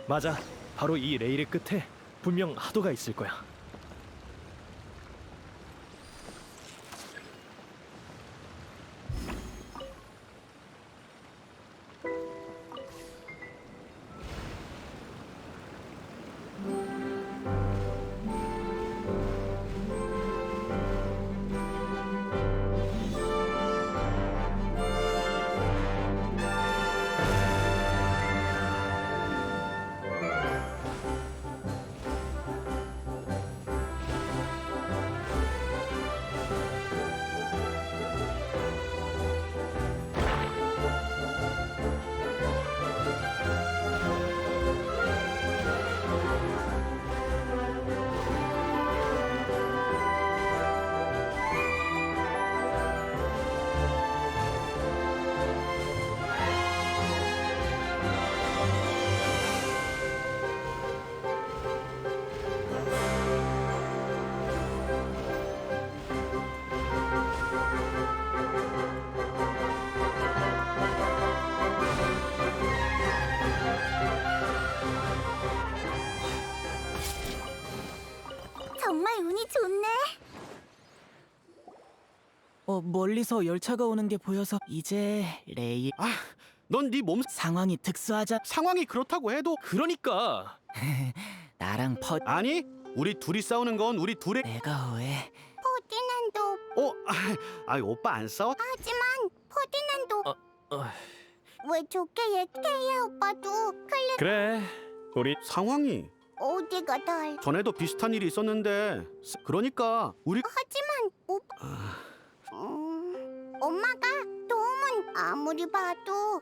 맞아. 바로 이 레일의 끝에 분명 하도가 있을 거야. 정말 운이 좋네. 멀리서 열차가 오는 게 보여서 이제 레일 넌 네 몸 상황이 특수하자. 상황이 그렇다고 해도 그러니까 나랑 아니 우리 둘이 싸우는 건 우리 둘의 내가 왜 포디난도 오빠 안 싸워? 하지만 포디난도 어, 왜 좋게 얘기해 오빠도 클레 그래. 우리 상황이 어디가 달 전에도 비슷한 일이 있었는데 그러니까 우리 하지만 엄마가 도움은 아무리 봐도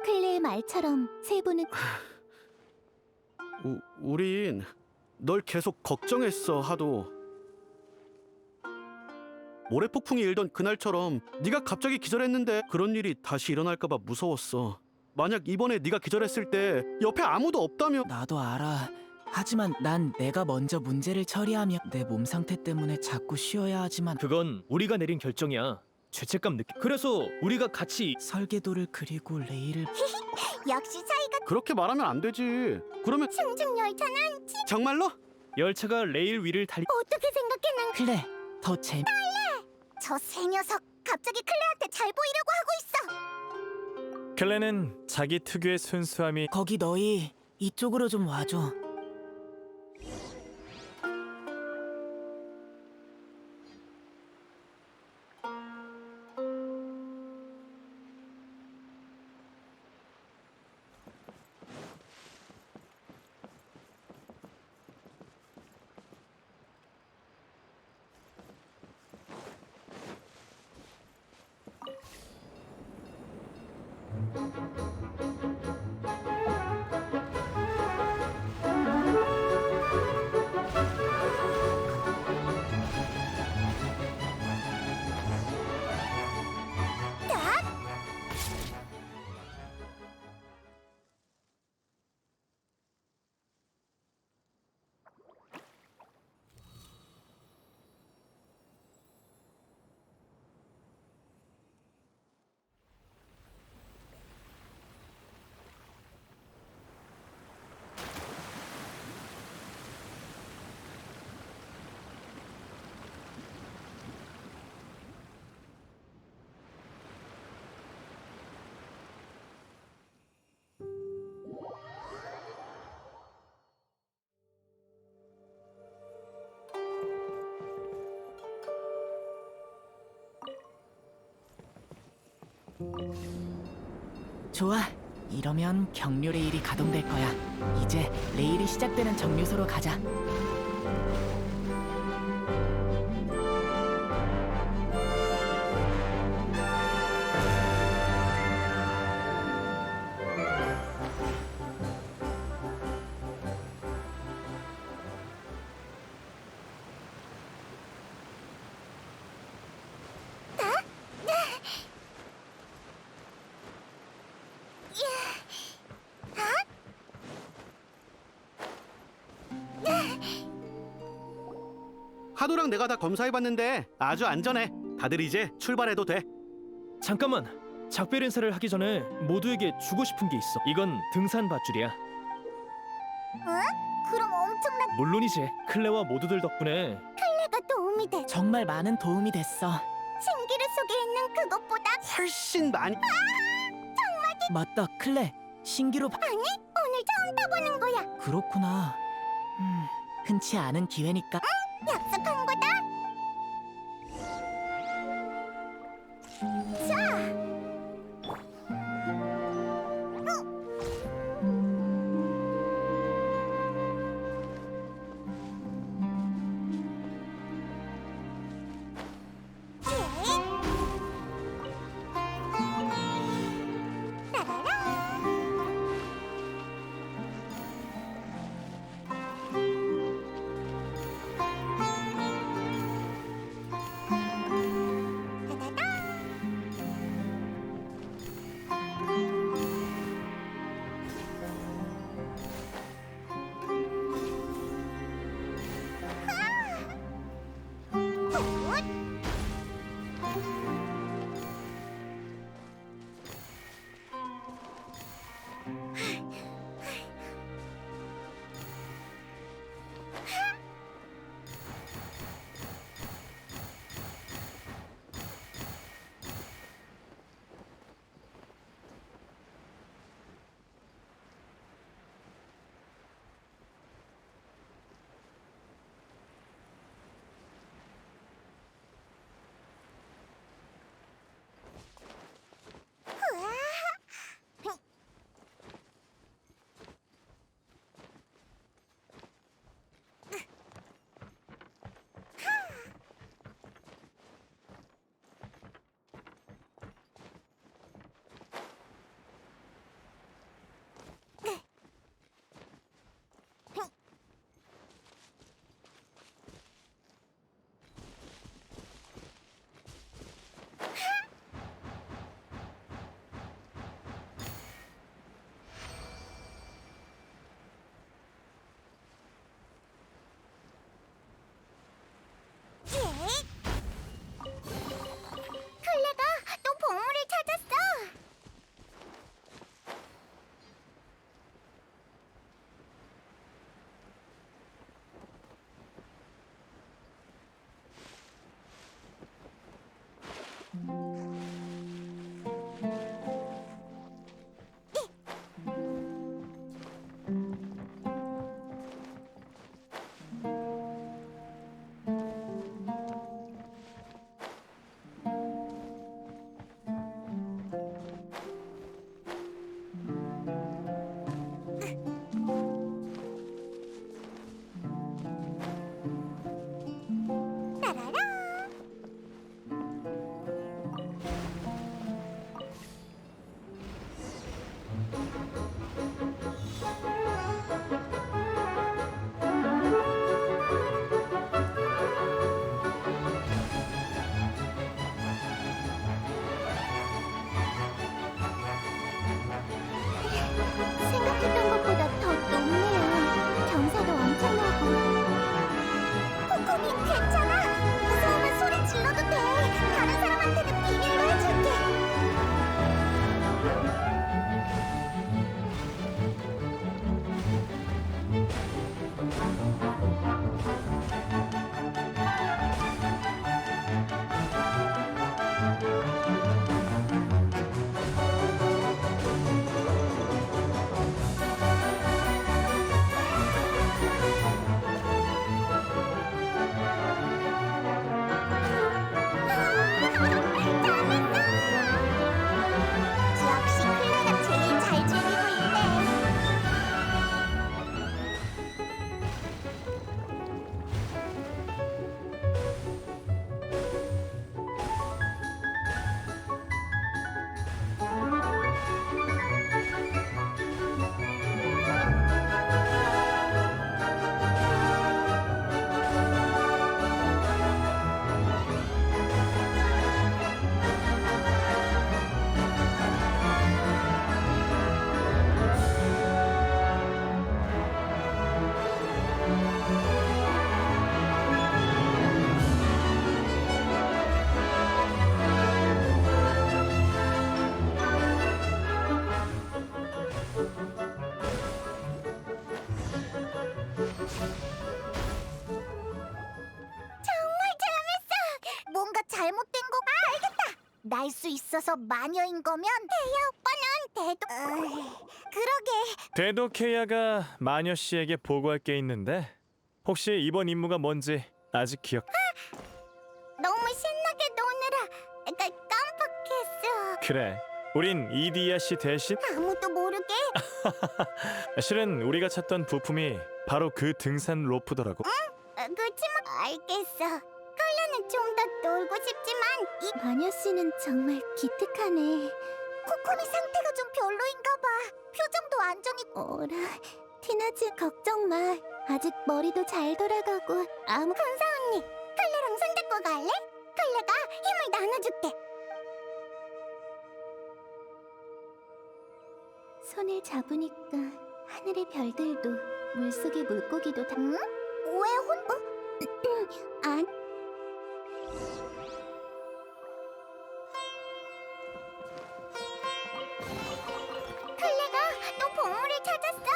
클레의 말처럼 세 분은 우린 널 계속 걱정했어 하도 모래폭풍이 일던 그날처럼 네가 갑자기 기절했는데 그런 일이 다시 일어날까 봐 무서웠어. 만약 이번에 네가 기절했을 때 옆에 아무도 없다면 나도 알아. 하지만 난 내가 먼저 문제를 처리하며 내 몸 상태 때문에 자꾸 쉬어야 하지만 그건 우리가 내린 결정이야. 죄책감 느끼. 그래서 우리가 같이 설계도를 그리고 레일을 역시 사이가 그렇게 말하면 안 되지. 그러면 승승열차는 정말로? 열차가 레일 위를 달리. 어떻게 생각해 난 클레 더 저 새 녀석 갑자기 클레한테 잘 보이려고 하고 있어. 클레는 자기 특유의 순수함이 거기 너희 이쪽으로 좀 와줘. 좋아. 이러면 경류 레일이 가동될 거야. 이제 레일이 시작되는 정류소로 가자. 하도랑 내가 다 검사해봤는데 아주 안전해. 다들 이제 출발해도 돼. 잠깐만. 작별 인사를 하기 전에 모두에게 주고 싶은 게 있어. 이건 등산 밧줄이야. 그럼 엄청난 물론이지. 클레와 모두들 덕분에 내가 도움이 돼. 정말 많은 도움이 됐어. 신기루 속에 있는 그것보다 훨씬 많이. 맞다, 클레. 신기루 아니, 오늘 처음 타보는 거야. 그렇구나. 흔치 않은 기회니까. 약속한 거다. 자, 클레가 또 보물을 찾았어. 따라라. 알 수 있어서 마녀인 거면 태야 오빠는 그러게. 되도 케이아가 마녀 씨에게 보고할 게 있는데 혹시 이번 임무가 뭔지 아직 기억? 너무 신나게 노느라 깜빡했어. 그래. 우린 이디야 씨 대신 아무도 모르게. 실은 우리가 찾던 부품이 바로 그 등산 로프더라고. 그치만 알겠어. 컬러는 좀 더 놀고 싶지만 이 마녀 씨는 정말 기특하네. 코코미 상태가 좀 별로인가 봐. 표정도 완전히 어라. 티나지 걱정 마. 아직 머리도 잘 돌아가고. 근사 언니, 컬러랑 손잡고 갈래? 컬러가 힘을 나눠줄게. 손을 잡으니까 하늘의 별들도 물속의 물고기도 다. 응? 왜 안. 클레가 또 보물을 찾았어.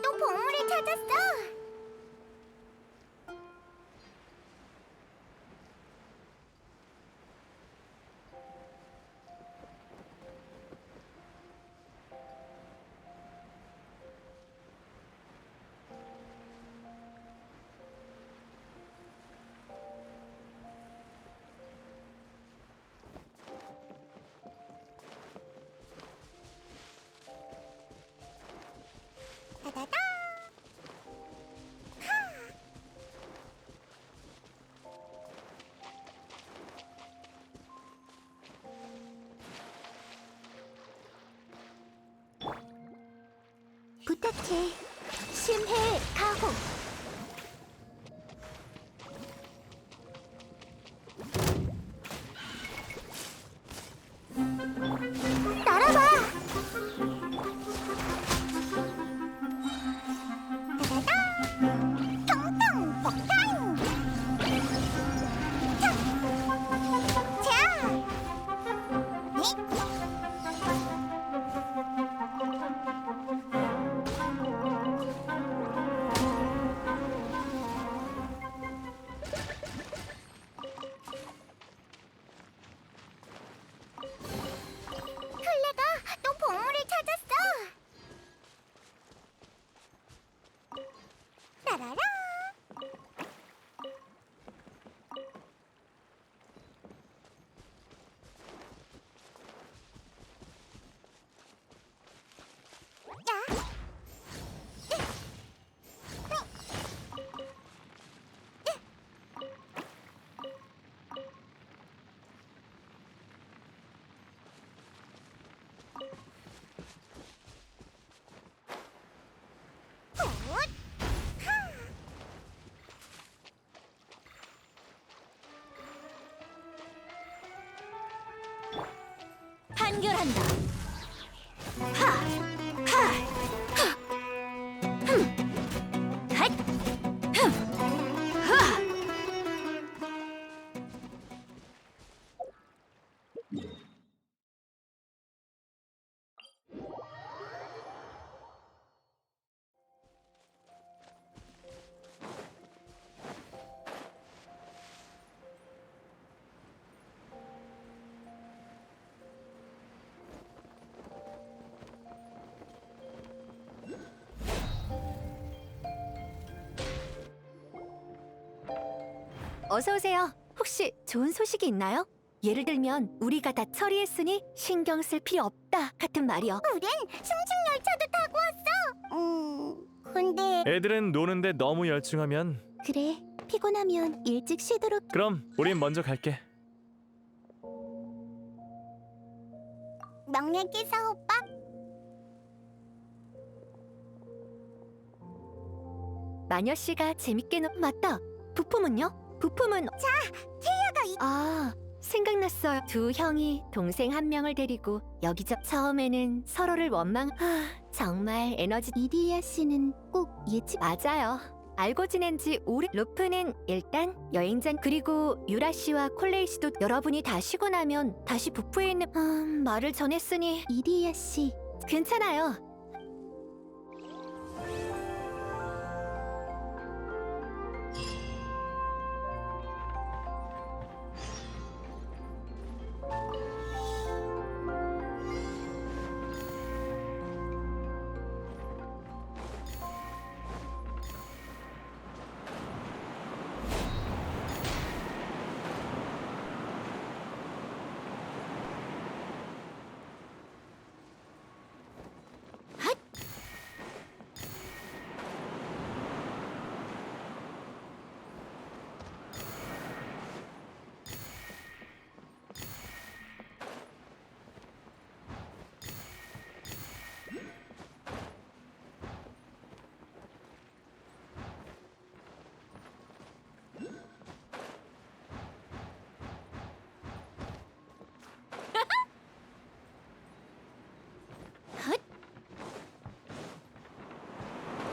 또 보물을 찾았어. 따다다. 부탁해. 심해 가호. 날아봐. 통통 폭탄! 자! 판결한다. 어서 오세요. 혹시 좋은 소식이 있나요? 예를 들면 우리가 다 처리했으니 신경 쓸 필요 없다 같은 말이요. 우린 승승열차도 타고 왔어. 근데 애들은 노는데 너무 열중하면 그래. 피곤하면 일찍 쉬도록. 그럼 우린 먼저 갈게. 막내 기사 오빠. 마녀 씨가 재밌게 맞다. 부품은요? 부품은 태야가 생각났어요. 두 형이 동생 한 명을 데리고 여기저 처음에는 서로를 정말 에너지. 이디야 씨는 꼭 예측. 맞아요. 알고 지낸 지 오래. 루프는 일단 여행자. 그리고 유라 씨와 콜레이 씨도 여러분이 다 쉬고 나면 다시 부프에 있는 말을 전했으니. 이디야 씨 괜찮아요.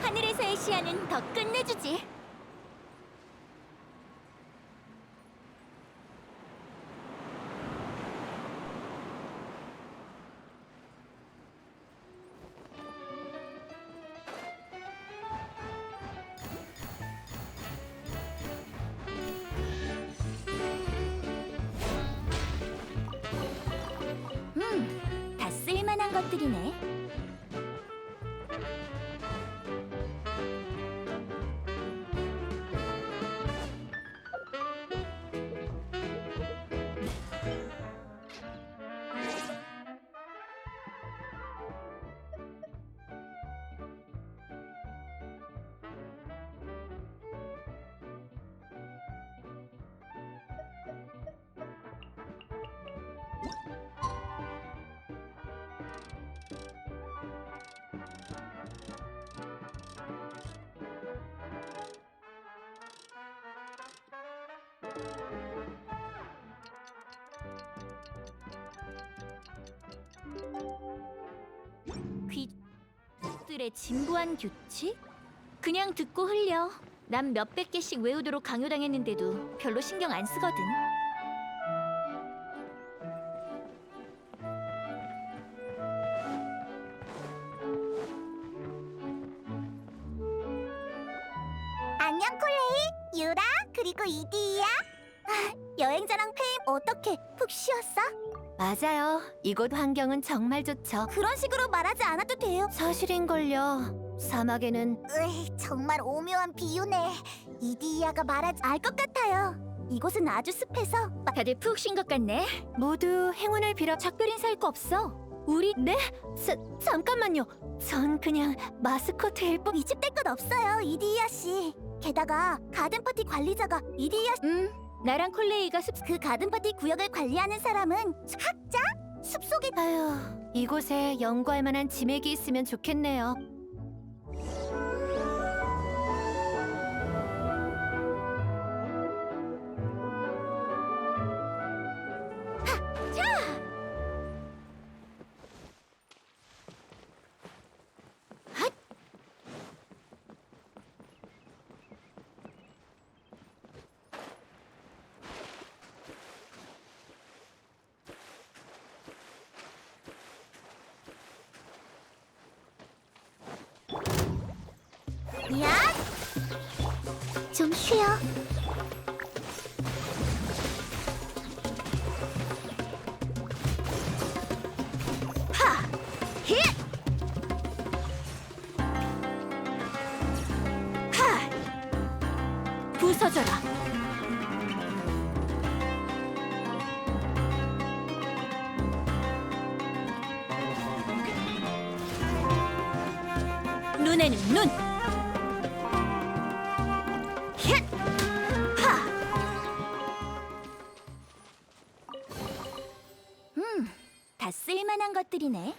하늘에서의 시야는 더 끝내주지. 다 쓸만한 것들이네. 귀들의 진부한 규칙? 그냥 듣고 흘려. 난 몇백 개씩 외우도록 강요당했는데도 별로 신경 안 쓰거든. 안녕 콜레이, 유라, 그리고 이디야. 여행자랑 페임 어떻게 푹 쉬었어? 맞아요. 이곳 환경은 정말 좋죠. 그런 식으로 말하지 않아도 돼요. 사실인걸요. 사막에는 정말 오묘한 비유네. 이디야가 말하지 알 것 같아요. 이곳은 아주 습해서 다들 푹 쉰 것 같네. 모두 행운을 빌어. 작별 인사할 거 없어. 우리 네? 잠깐만요. 전 그냥 마스코트일 뿐. 이집될 것 없어요, 이디야 씨. 게다가 가든 파티 관리자가 이디야. 나랑 콜레이가 그 가든 파티 구역을 관리하는 사람은 학자? 숲속에. 아휴, 이곳에 연구할 만한 지맥이 있으면 좋겠네요. 야! 좀 쉬어. 하! 힛! 하! 부서져라. 눈에는 눈. 힛! 하! 다 쓸만한 것들이네.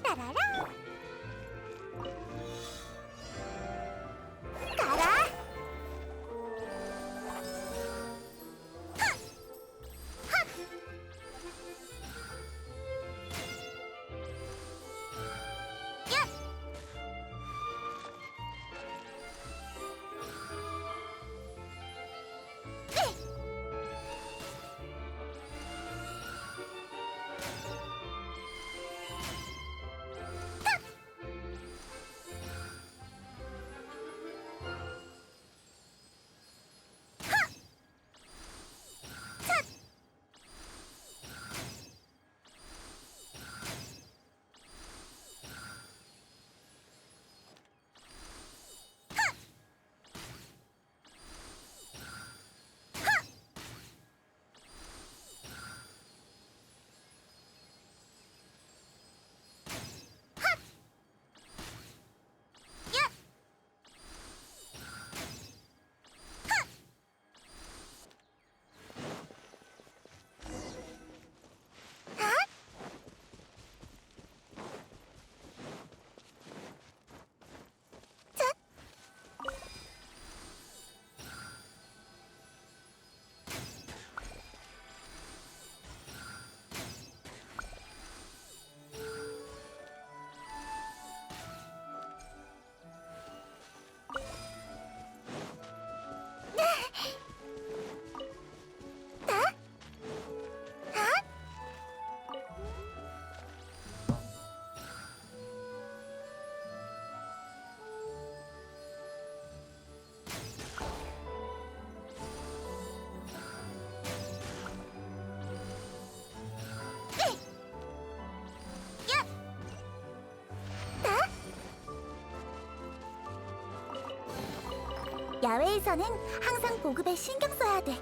따라라. 가라. 야외에서는 항상 보급에 신경 써야 돼.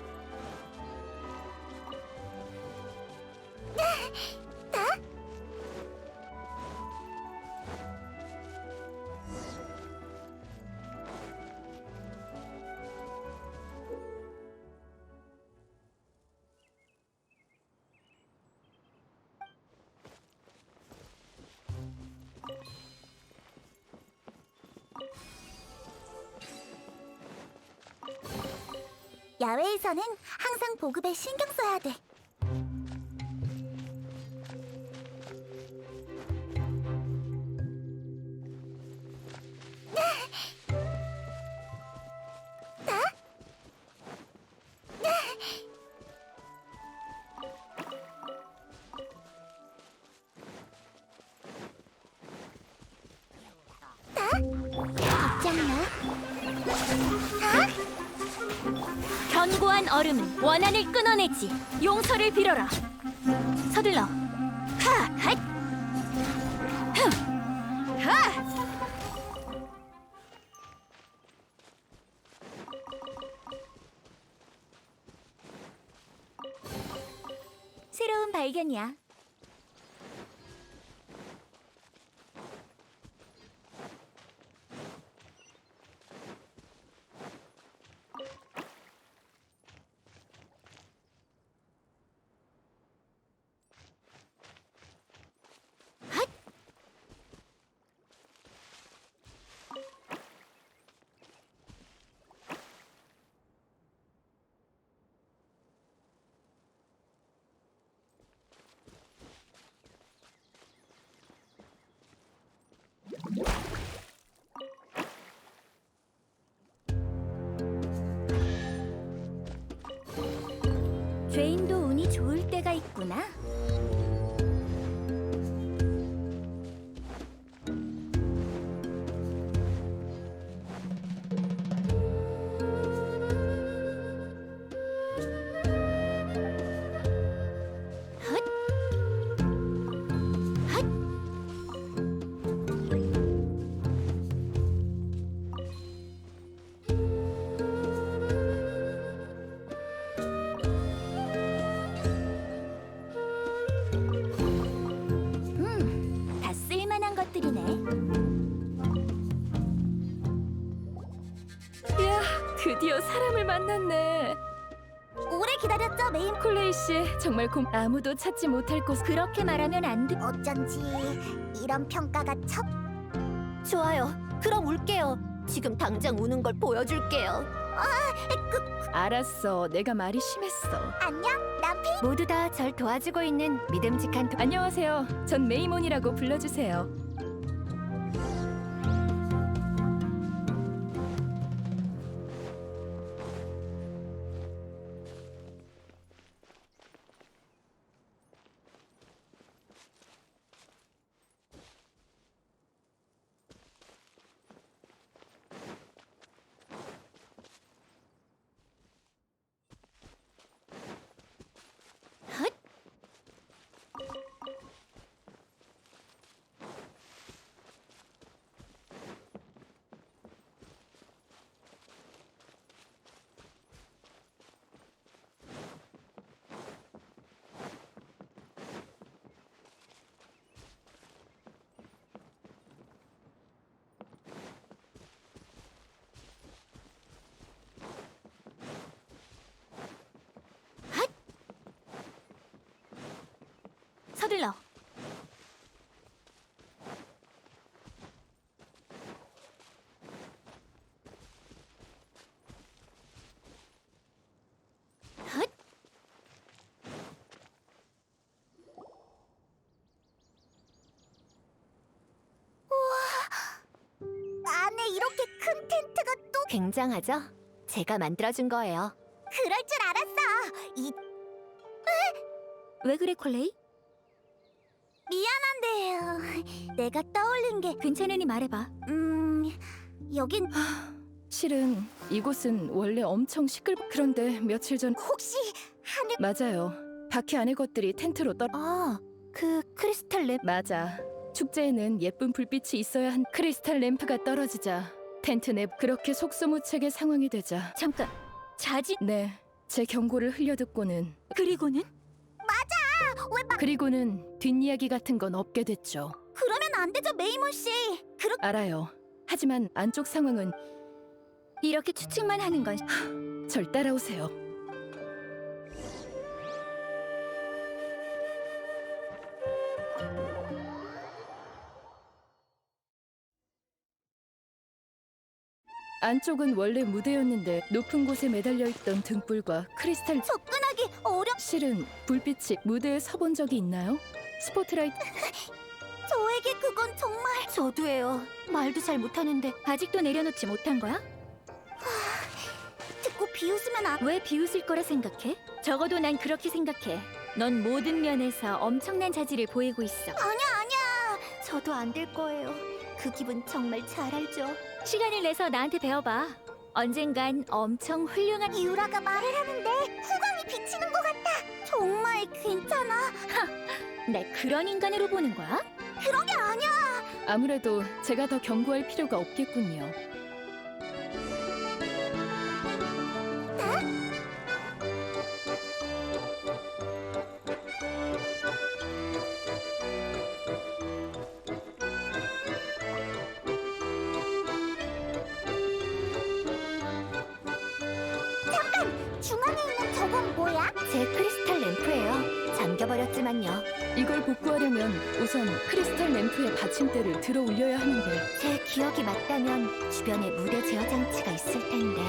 야외에서는 항상 보급에 신경 써야 돼. 걱정 마. 견고한 강한 얼음은 원한을 끊어내지. 용서를 빌어라. 서둘러. 하! 핫! 흠! 하! 새로운 발견이야. 죄인도 운이 좋을 때가 있구나. 헛! 헛! 다 쓸만한 것들이네. 이야, 드디어 사람을 만났네. 오래 기다렸죠, 메인. 콜레이 씨, 정말 아무도 찾지 못할 곳. 그렇게 말하면 안 돼. 어쩐지 이런 평가가 첫. 좋아요. 그럼 울게요. 지금 당장 우는 걸 보여줄게요. 알았어, 내가 말이 심했어. 안녕, 난 페이. 모두 다 절 도와주고 있는 믿음직한 안녕하세요. 전 메이몬이라고 불러주세요. 서둘러. 헛! 우와, 안에 이렇게 큰 텐트가 또 굉장하죠? 제가 만들어준 거예요. 그럴 줄 알았어. 왜 그래, 콜레이? 미안한데요. 내가 떠올린 게 괜찮으니 말해봐. 여긴 실은 이곳은 원래 엄청 그런데 며칠 전 혹시 하늘? 맞아요. 바퀴 안의 것들이 텐트로 그 크리스탈 램. 맞아. 축제에는 예쁜 불빛이 있어야 한 크리스탈 램프가 떨어지자 텐트 내 그렇게 속수무책의 상황이 되자 잠깐. 자진. 네, 제 경고를 흘려듣고는 그리고는? 왜 그리고는 뒷이야기 같은 건 없게 됐죠. 그러면 안 되죠, 메이몬 씨. 알아요. 하지만 안쪽 상황은 이렇게 추측만 하는 건 절 따라오세요. 안쪽은 원래 무대였는데 높은 곳에 매달려 있던 등불과 크리스탈 접근하기 어렵. 실은 불빛이 무대에 서본 적이 있나요? 스포트라이트 저에게 그건 정말. 저도예요. 말도 잘 못하는데 아직도 내려놓지 못한 거야? 듣고 비웃으면 왜 비웃을 거라 생각해? 적어도 난 그렇게 생각해. 넌 모든 면에서 엄청난 자질을 보이고 있어. 아니야. 저도 안 될 거예요. 그 기분 정말 잘 알죠. 시간을 내서 나한테 배워봐. 언젠간 엄청 훌륭한 유라가 말을 하는데 후광이 비치는 것 같아. 정말 괜찮아? 날 그런 인간으로 보는 거야? 그런 게 아니야. 아무래도 제가 더 경고할 필요가 없겠군요. 중앙에 있는 저건 뭐야? 제 크리스탈 램프예요. 잠겨버렸지만요. 이걸 복구하려면 우선 크리스탈 램프의 받침대를 들어 올려야 하는데 제 기억이 맞다면 주변에 무대 제어 장치가 있을 텐데.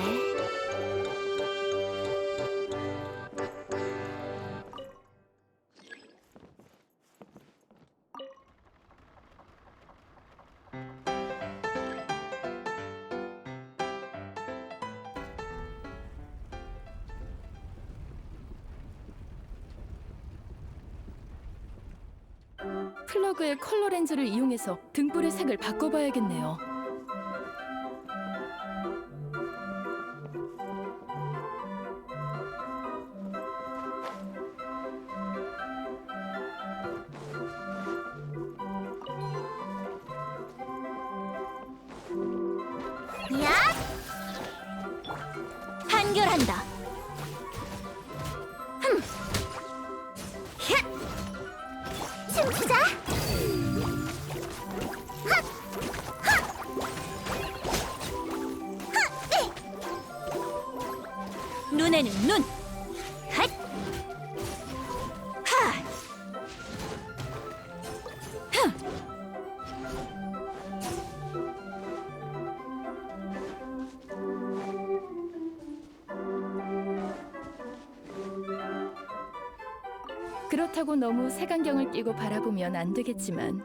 플러그의 컬러 렌즈를 이용해서 등불의 색을 바꿔봐야겠네요. 야! 판결한다. 춤추자. 눈에는 눈. 핫. 하. 그렇다고 너무 색안경을 끼고 바라보면 안 되겠지만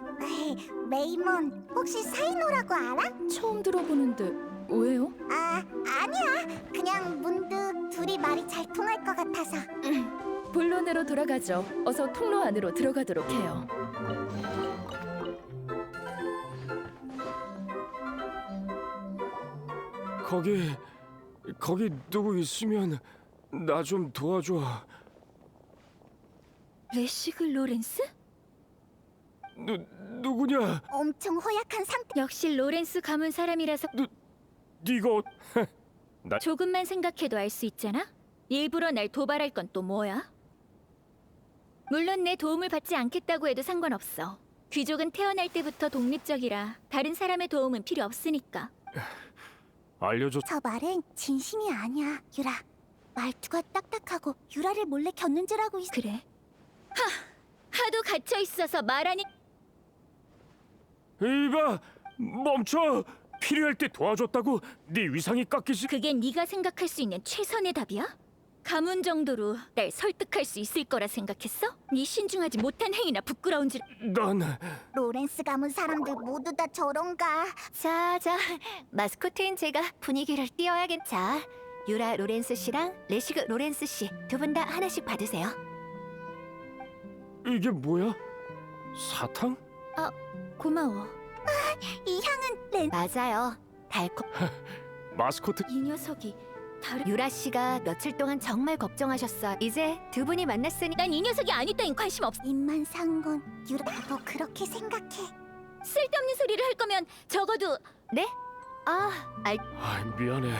메이몬, 혹시 사이노라고 알아? 처음 들어보는데 왜요? 아니야. 그냥 문득 둘이 말이 잘 통할 것 같아서. 본론으로 돌아가죠. 어서 통로 안으로 들어가도록 해요. 거기 누구 있으면 나 좀 도와줘. 레시그 로렌스? 누구냐? 엄청 허약한 상태. 역시 로렌스 가문 사람이라서 네가 조금만 생각해도 알 수 있잖아. 일부러 날 도발할 건 또 뭐야? 물론 내 도움을 받지 않겠다고 해도 상관없어. 귀족은 태어날 때부터 독립적이라 다른 사람의 도움은 필요 없으니까. 알려줘. 저 말은 진심이 아니야, 유라. 말투가 딱딱하고 유라를 몰래 곁눈질하고 있어. 그래? 하도 갇혀 있어서 말하니. 이봐, 멈춰. 필요할 때 도와줬다고 네 위상이 깎이지. 그게 네가 생각할 수 있는 최선의 답이야? 가문 정도로 날 설득할 수 있을 거라 생각했어? 네 신중하지 못한 행위나 부끄러운 줄. 난 로렌스 가문 사람들 모두 다 저런가? 자, 마스코트인 제가 분위기를 띄워야겠. 자, 유라 로렌스 씨랑 레시그 로렌스 씨 두 분 다 하나씩 받으세요. 이게 뭐야? 사탕? 고마워. 이 향은 맞아요. 달콤. 마스코트. 이 녀석이 유라 씨가 며칠 동안 정말 걱정하셨어. 이제 두 분이 만났으니 난 이 녀석이 아니다인 관심 없어. 입만 산 건 유라. 나도 그렇게 생각해. 쓸데없는 소리를 할 거면 적어도. 네? 미안해.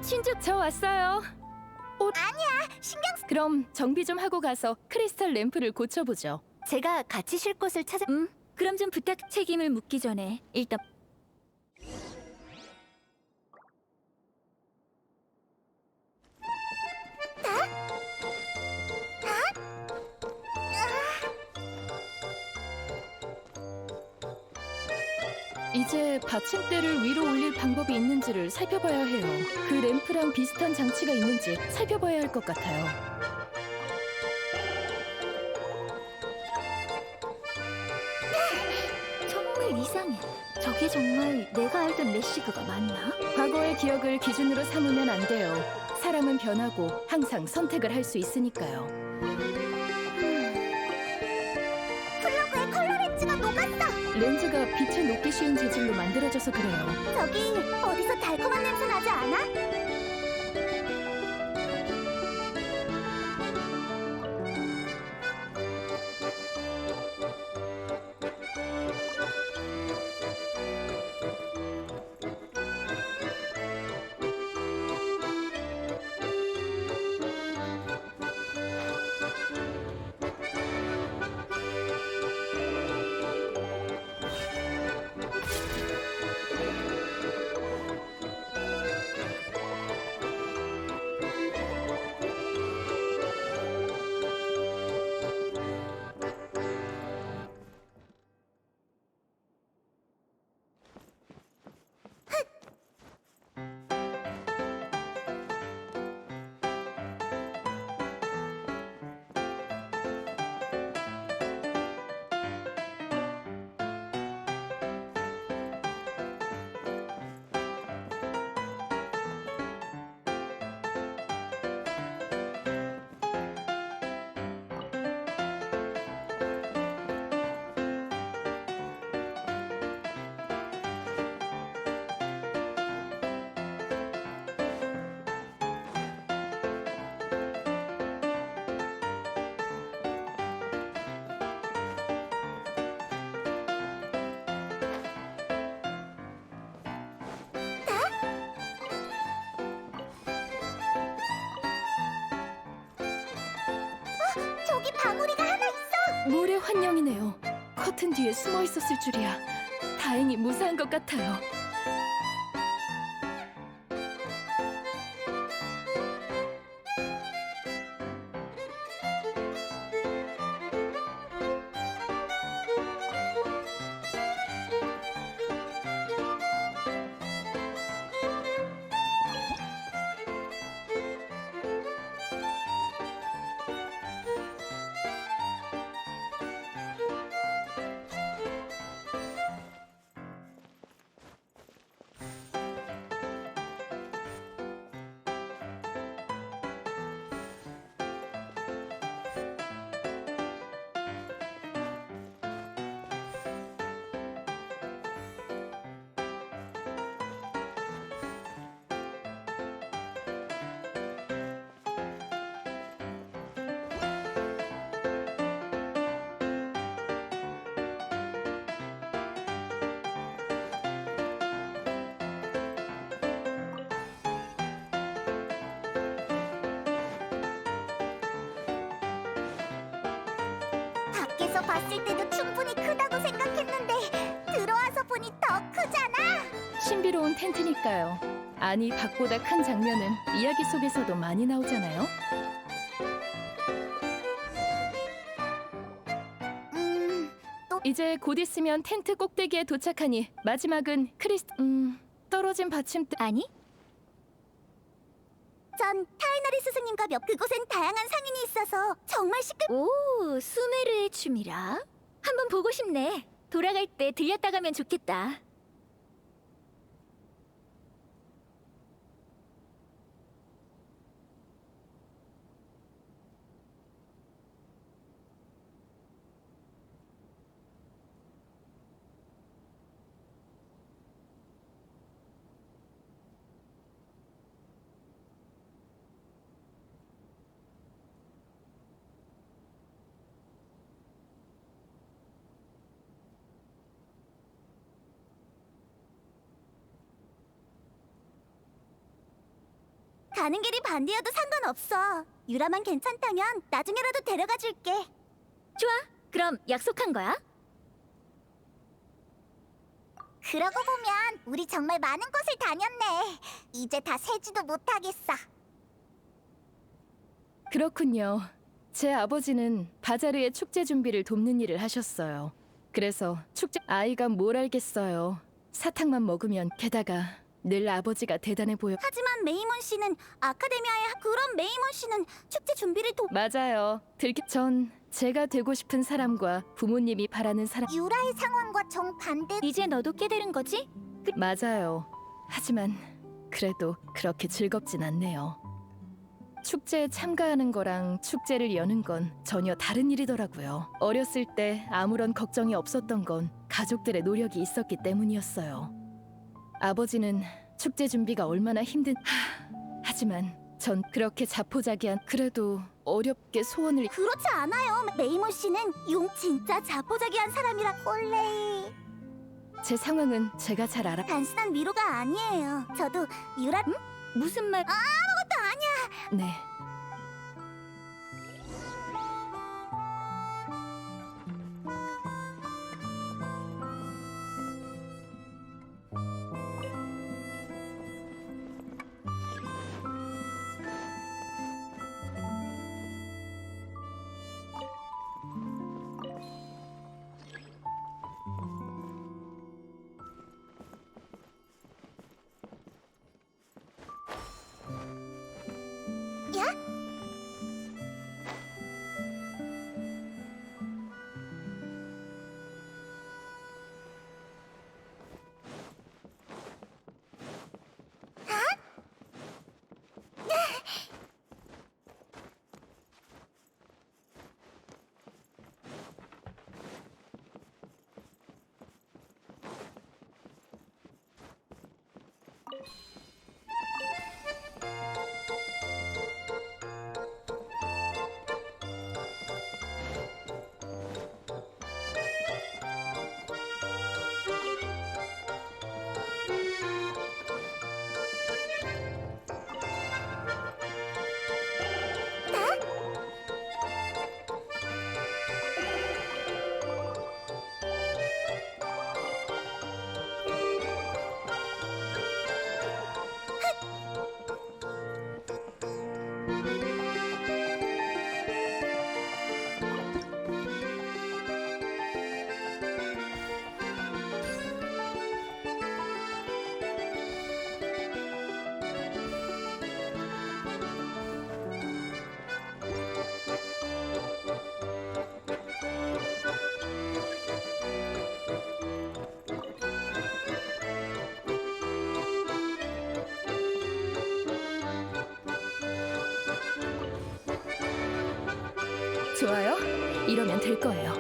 신주. 저 왔어요. 아니야, 신경 쓰. 그럼 정비 좀 하고 가서 크리스탈 램프를 고쳐보죠. 제가 같이 쉴 곳을 찾아. 그럼 좀 부탁. 책임을 묻기 전에 일단. 이제 받침대를 위로 올릴 방법이 있는지를 살펴봐야 해요. 그 램프랑 비슷한 장치가 있는지 살펴봐야 할 것 같아요. 정말 이상해. 저게 정말 내가 알던 레시그가 맞나? 과거의 기억을 기준으로 삼으면 안 돼요. 사람은 변하고 항상 선택을 할 수 있으니까요. 플러그의 컬러 렌즈가 녹았어. 렌즈가 빛을 녹기 쉬운 재질로 만들어져 좋아져서 그래요. 저기 어디서 달콤한 냄새 나지 않아? 저기 방울이가 하나 있어. 모래 환영이네요. 커튼 뒤에 숨어 있었을 줄이야. 다행히 무사한 것 같아요. 밖에서 봤을 때도 충분히 크다고 생각했는데 들어와서 보니 더 크잖아. 신비로운 텐트니까요. 아니, 밖보다 큰 장면은 이야기 속에서도 많이 나오잖아요. 이제 곧 있으면 텐트 꼭대기에 도착하니 마지막은 떨어진 받침대. 아니? 전 타이너리 스승님과 그곳엔 다양한 상인이 있어서 정말 오, 수메르의 춤이라? 한번 보고 싶네. 돌아갈 때 들렸다 가면 좋겠다. 가는 길이 반대여도 상관없어. 유라만 괜찮다면 나중에라도 데려가 줄게. 좋아. 그럼 약속한 거야? 그러고 보면 우리 정말 많은 곳을 다녔네. 이제 다 세지도 못하겠어. 그렇군요. 제 아버지는 바자르의 축제 준비를 돕는 일을 하셨어요. 그래서 축제 아이가 뭘 알겠어요. 사탕만 먹으면 게다가 늘 아버지가 대단해 보여. 하지만 메이몬 씨는 아카데미아에 그럼 메이몬 씨는 축제 준비를 맞아요. 전 제가 되고 싶은 사람과 부모님이 바라는 사람. 유라의 상황과 정반대. 이제 너도 깨달은 거지? 맞아요. 하지만 그래도 그렇게 즐겁진 않네요. 축제에 참가하는 거랑 축제를 여는 건 전혀 다른 일이더라고요. 어렸을 때 아무런 걱정이 없었던 건 가족들의 노력이 있었기 때문이었어요. 아버지는 축제 준비가 얼마나 하지만 전 그렇게 자포자기한 그래도 어렵게 소원을 그렇지 않아요. 메이모 씨는 용 진짜 자포자기한 사람이라 원래 제 상황은 제가 잘 알아. 단순한 위로가 아니에요. 저도 유라 무슨 말? 아무것도 아니야. 네. 야? 좋아요. 이러면 될 거예요.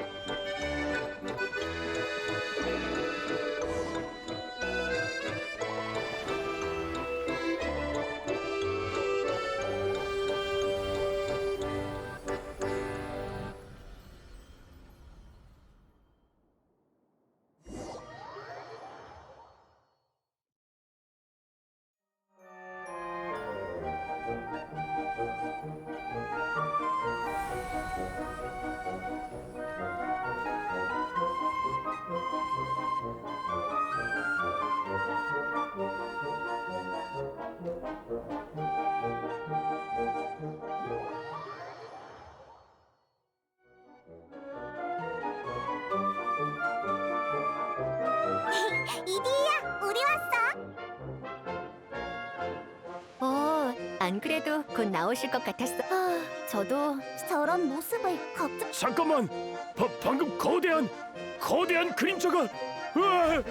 이디야, 우리 왔어. 안 그래도 곧 나오실 것 같았어. 저도 저런 모습을 걱정. 잠깐만. 방금 거대한 그림자가. 으아!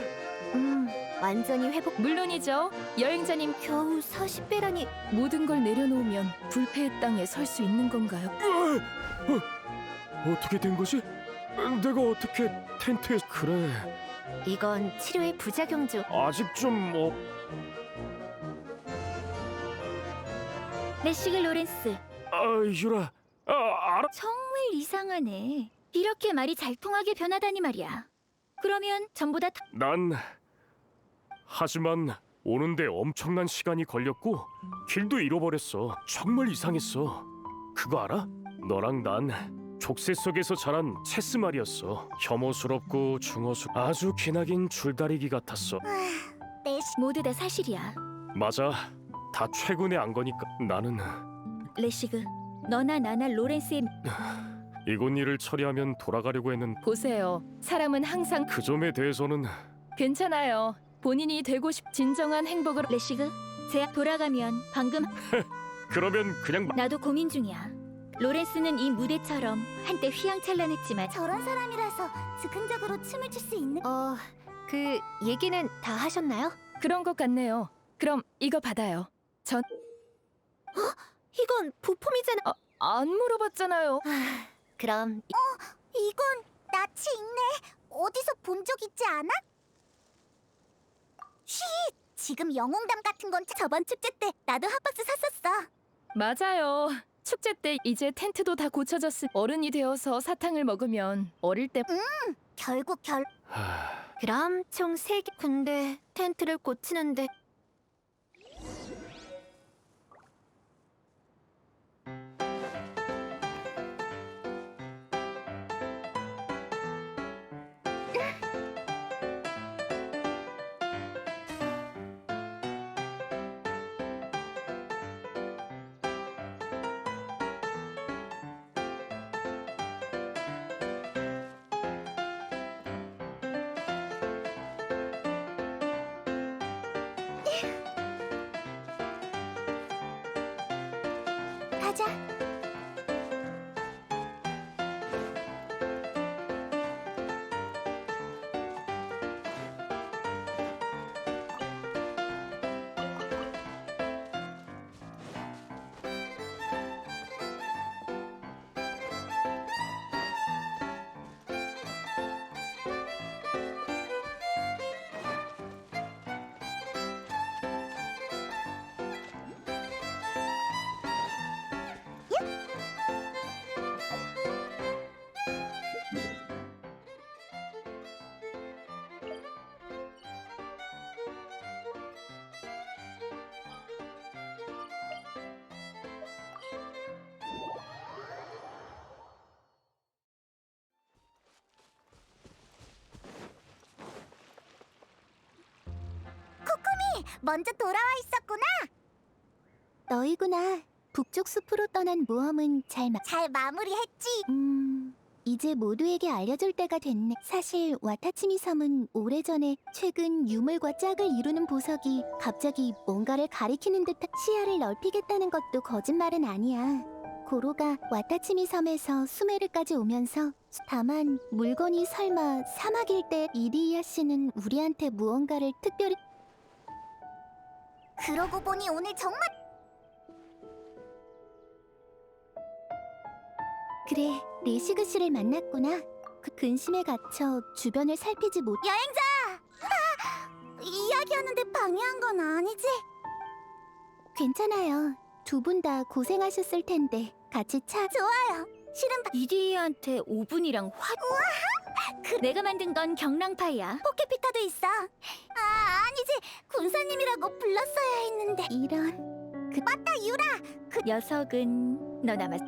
완전히 회복. 물론이죠. 여행자님 겨우 40배라니. 모든 걸 내려놓으면 불패의 땅에 설 수 있는 건가요? 어떻게 된 거지? 내가 어떻게 텐트에 그래? 이건 치료의 부작용 중. 아직 좀 레시글 로렌스. 유라. 알아. 정말 이상하네. 이렇게 말이 잘 통하게 변하다니 말이야. 그러면 전부 다 하지만 오는데 엄청난 시간이 걸렸고 길도 잃어버렸어. 정말 이상했어. 그거 알아? 너랑 난 족쇄 속에서 자란 체스 말이었어. 혐오스럽고 아주 기나긴 줄다리기 같았어. 모두 다 사실이야. 맞아. 다 최근에 안 거니까. 나는 레시그, 너나 나나 로렌스의 이곳 일을 처리하면 돌아가려고 했는데 보세요. 사람은 항상 그 점에 대해서는 괜찮아요. 본인이 되고 진정한 행복을 레시그, 제 돌아가면 방금 그러면 그냥 나도 고민 중이야. 로렌스는 이 무대처럼 한때 휘황찬란했지만 저런 사람이라서 즉흥적으로 춤을 출 수 있는. 그 얘기는 다 하셨나요? 그런 것 같네요. 그럼 이거 받아요. 전 이건 부품이잖아. 안 물어봤잖아요. 그럼 이건 낯이 익네. 어디서 본 적 있지 않아? 쉿! 지금 영웅담 같은 건 저번 축제 때 나도 핫박스 샀었어. 맞아요. 축제 때 이제 텐트도 다 고쳐졌으니 어른이 되어서 사탕을 먹으면 어릴 때 결국 하... 그럼 총 3개. 근데 텐트를 고치는데 가자. 먼저 돌아와 있었구나. 너희구나. 북쪽 숲으로 떠난 모험은 잘 마무리했지. 이제 모두에게 알려줄 때가 됐네. 사실 와타치미 섬은 오래전에 최근 유물과 짝을 이루는 보석이 갑자기 뭔가를 가리키는 듯한 시야를 넓히겠다는 것도 거짓말은 아니야. 고로가 와타치미 섬에서 수메르까지 오면서 다만 물건이 설마 사막일 때 이리이아 씨는 우리한테 무언가를 특별히 그러고 보니 오늘 정말 그래, 리시그 씨를 만났구나. 그 근심에 갇혀 주변을 살피지 못 여행자! 이야기하는데 방해한 건 아니지? 괜찮아요. 두 분 다 고생하셨을 텐데 같이 좋아요. 실은 이디한테 오븐이랑 내가 만든 건 경랑파이야. 포켓피카도 있어. 아니지. 군사님이라고 불렀어야 했는데. 이런. 맞다, 유라. 그 녀석은 너 남았.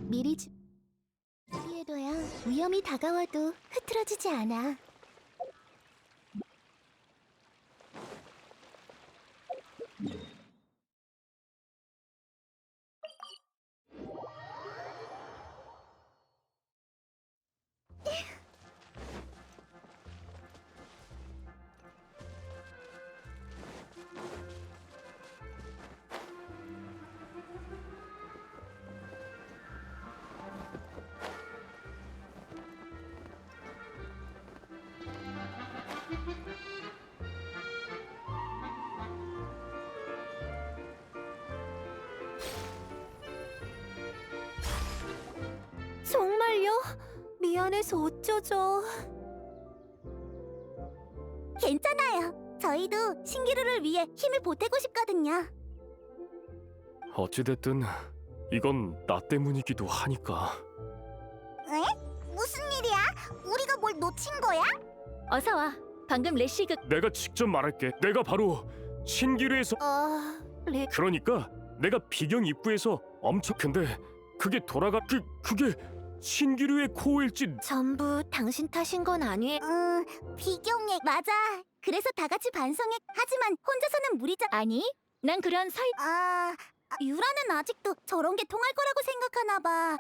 미리 준비해둬야 위험이 다가와도 흐트러지지 않아. 아니에요. 미안해서 어쩌죠. 괜찮아요. 저희도 신기루를 위해 힘을 보태고 싶거든요. 어찌됐든 이건 나 때문이기도 하니까. 무슨 일이야? 우리가 뭘 놓친 거야? 어서 와. 방금 레시그... 내가 직접 말할게. 내가 바로 신기루에서. 그러니까 내가 비경 입구에서 엄청. 근데 그게 돌아가. 그게 신기루의 코어일지. 전부 당신 탓인 건 아니에요. 비경에 맞아. 그래서 다 같이 반성해. 하지만 혼자서는 무리자. 아니, 난 그런 유라는 아직도 저런 게 통할 거라고 생각하나 봐.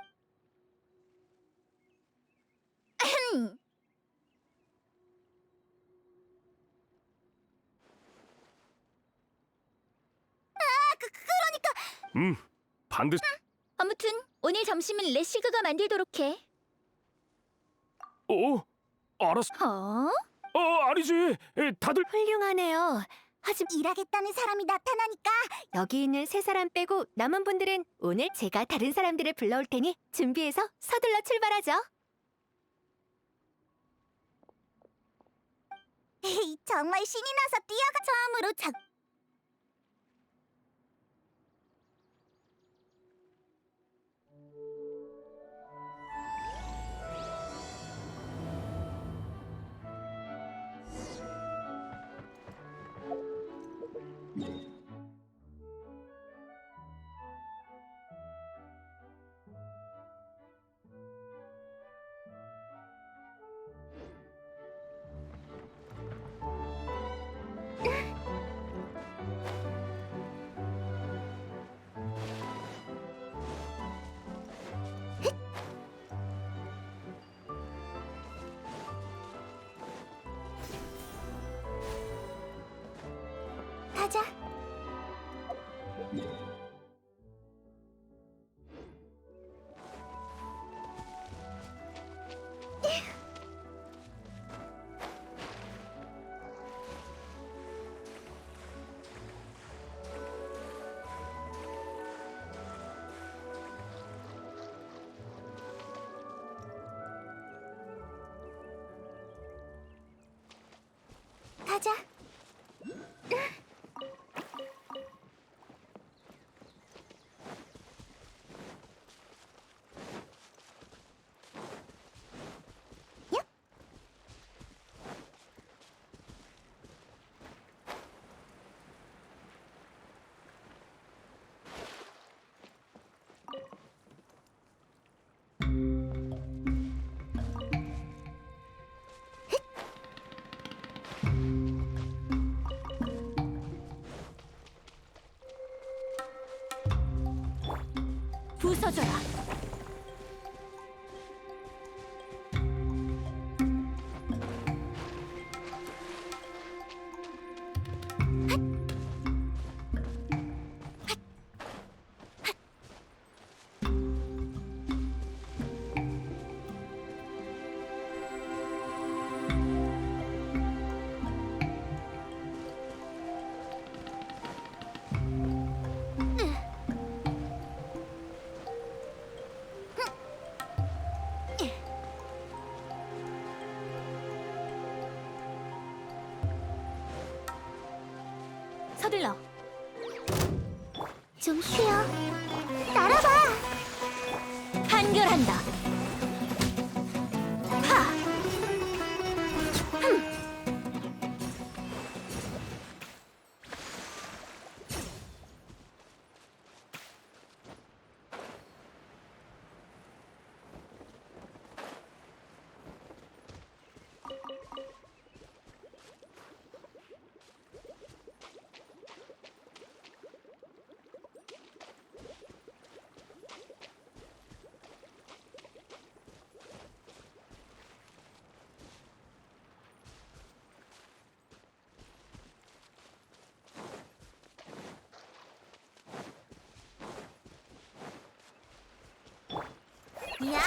반드시. 아무튼 오늘 점심은 레시그가 만들도록 해. 알았어. 아니지. 다들. 훌륭하네요. 하지만 일하겠다는 사람이 나타나니까 여기 있는 세 사람 빼고 남은 분들은 오늘 제가 다른 사람들을 불러올 테니 준비해서 서둘러 출발하죠. 정말 신이 나서 뛰어가 처음으로 가자. 가자. 부서져라. 서둘러. 좀 쉬어. 날아봐. 판결한다. 하. 야!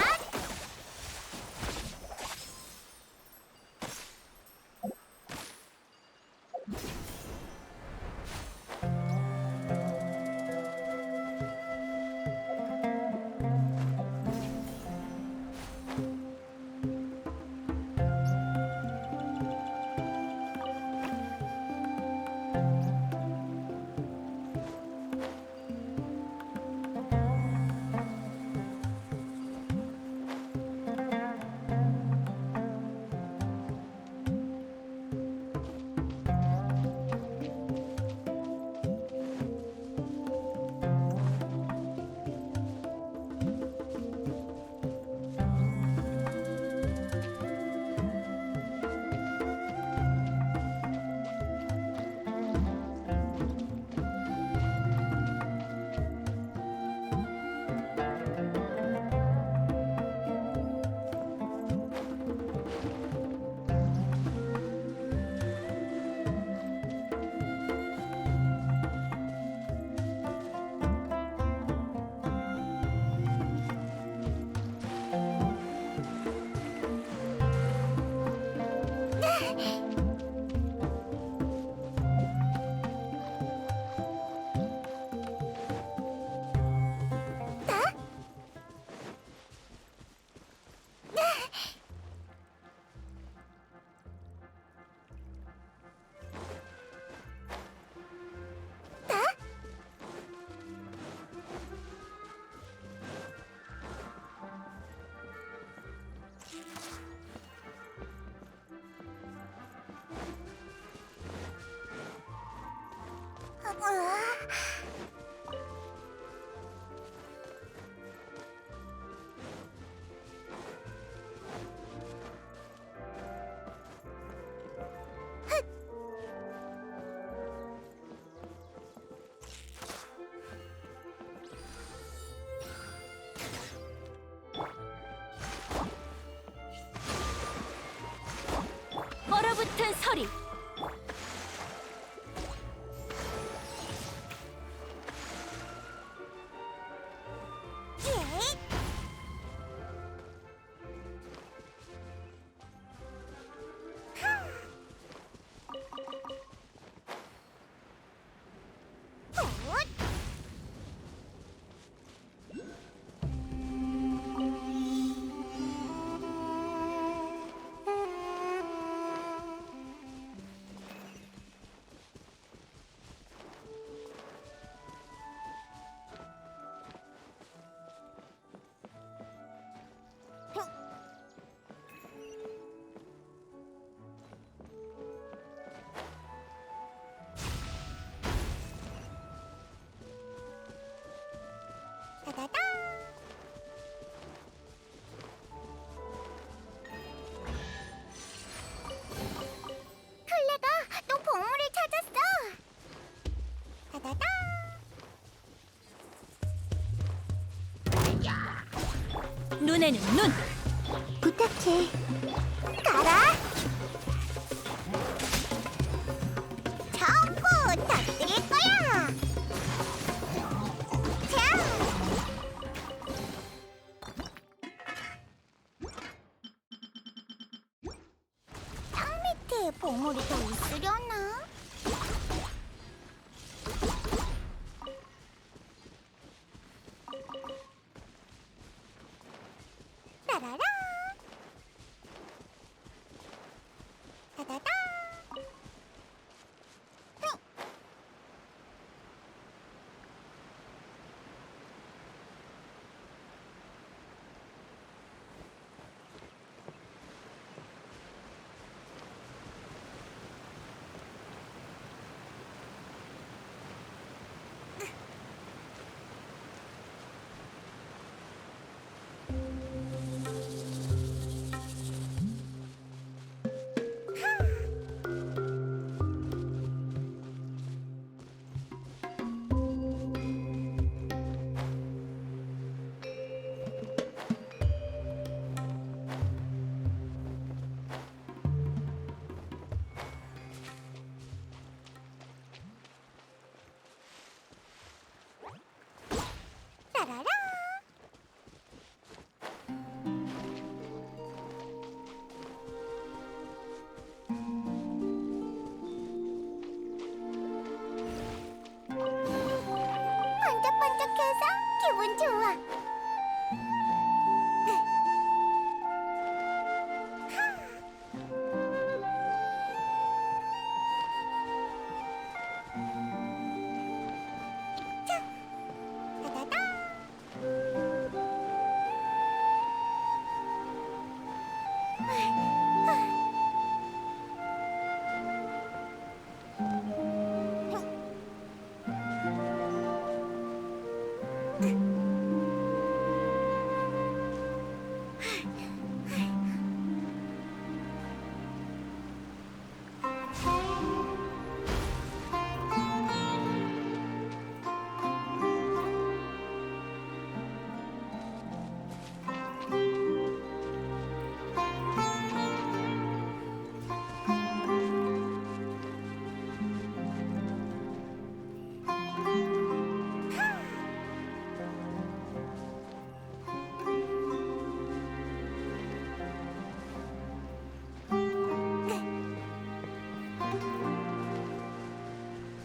얼어붙은 서리. 따다다. 클레가 또 보물을 찾았어. 따다다. 눈에는 눈. 부탁해. 가라. 전부 터뜨릴 거야. 자. 땅 밑에 보물이 더 있으려나? 따라라. 따다다. 따라라. 반짝반짝해서 기분 좋아. 따다다.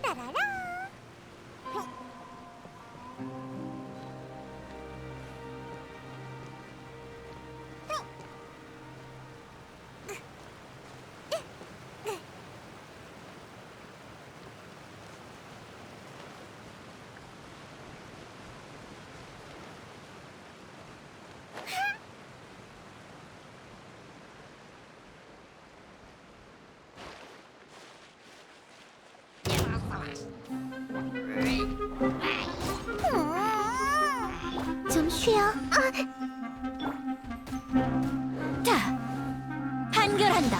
따라라. 좀 쉬어. 자, 판결한다.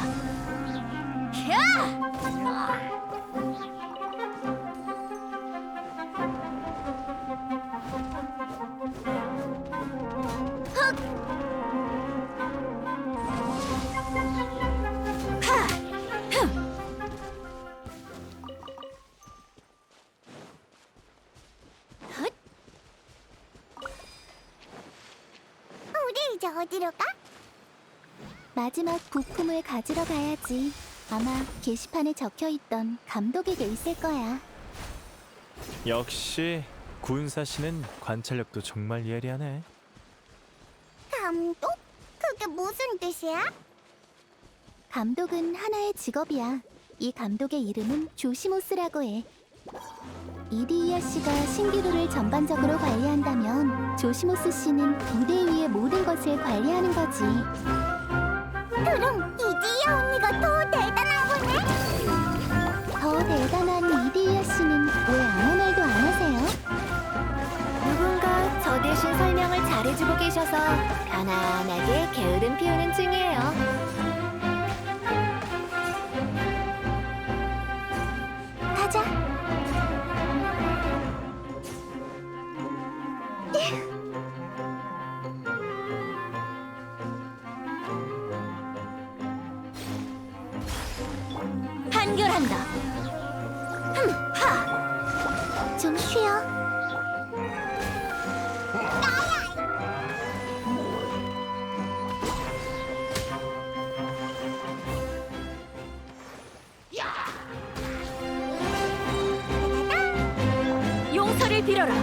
우리 이제 어디로 가? 마지막 부품을 가지러 가야지. 아마 게시판에 적혀있던 감독에게 있을 거야. 역시 군사 씨는 관찰력도 정말 예리하네. 감독? 그게 무슨 뜻이야? 감독은 하나의 직업이야. 이 감독의 이름은 조시모스라고 해. 이디이아 씨가 신기루를 전반적으로 관리한다면 조시모스 씨는 무대 위의 모든 것을 관리하는 거지. 그럼 이디이아 언니가 더 대단한 거네? 더 대단한 이디이아 씨는 왜 아무 말도 안 하세요? 누군가 저 대신 설명을 잘해주고 계셔서 편안하게 게으름 피우는 중이에요. 가자. 판결한다. 좀 쉬어. 용서를 빌어라.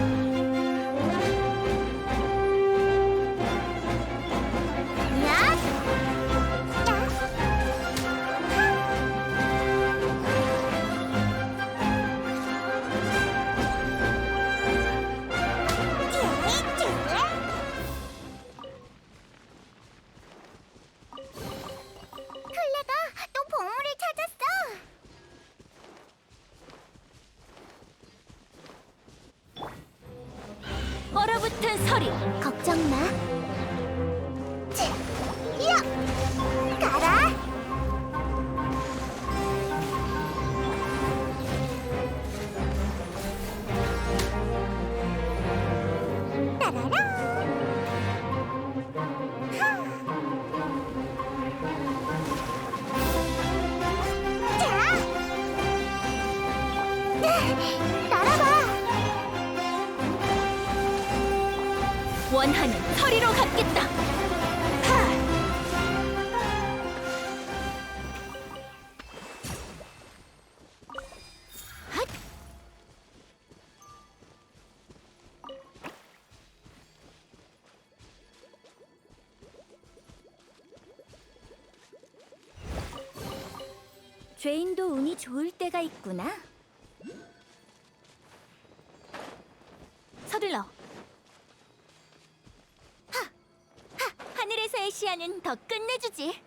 클레가 또 보물을 찾았어. 얼어붙은 서리. 걱정 마. 야! 가라. 따라라. 날아봐. 원하는 서리로 갚겠다. 죄인도 운이 좋을 때가 있구나. 서둘러. 하늘에서의 시야는 더 끝내주지.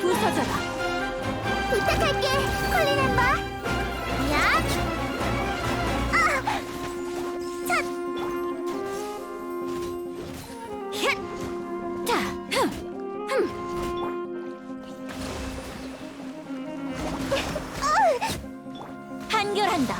부서져라. 부탁할게, 콜린 엠버. 야! 첫! 힛! 자, 판결한다.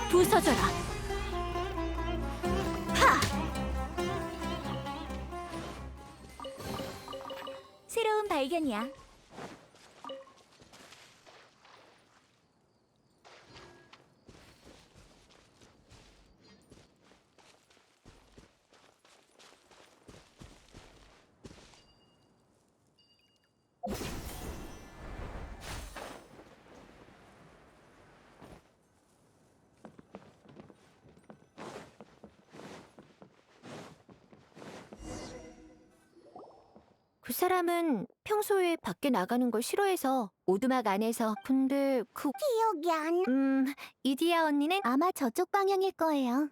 부서져라. 새로운 발견이야. 그 사람은 평소에 밖에 나가는 걸 싫어해서 오두막 안에서. 근데 기억이 안. 이디야 언니는 아마 저쪽 방향일 거예요.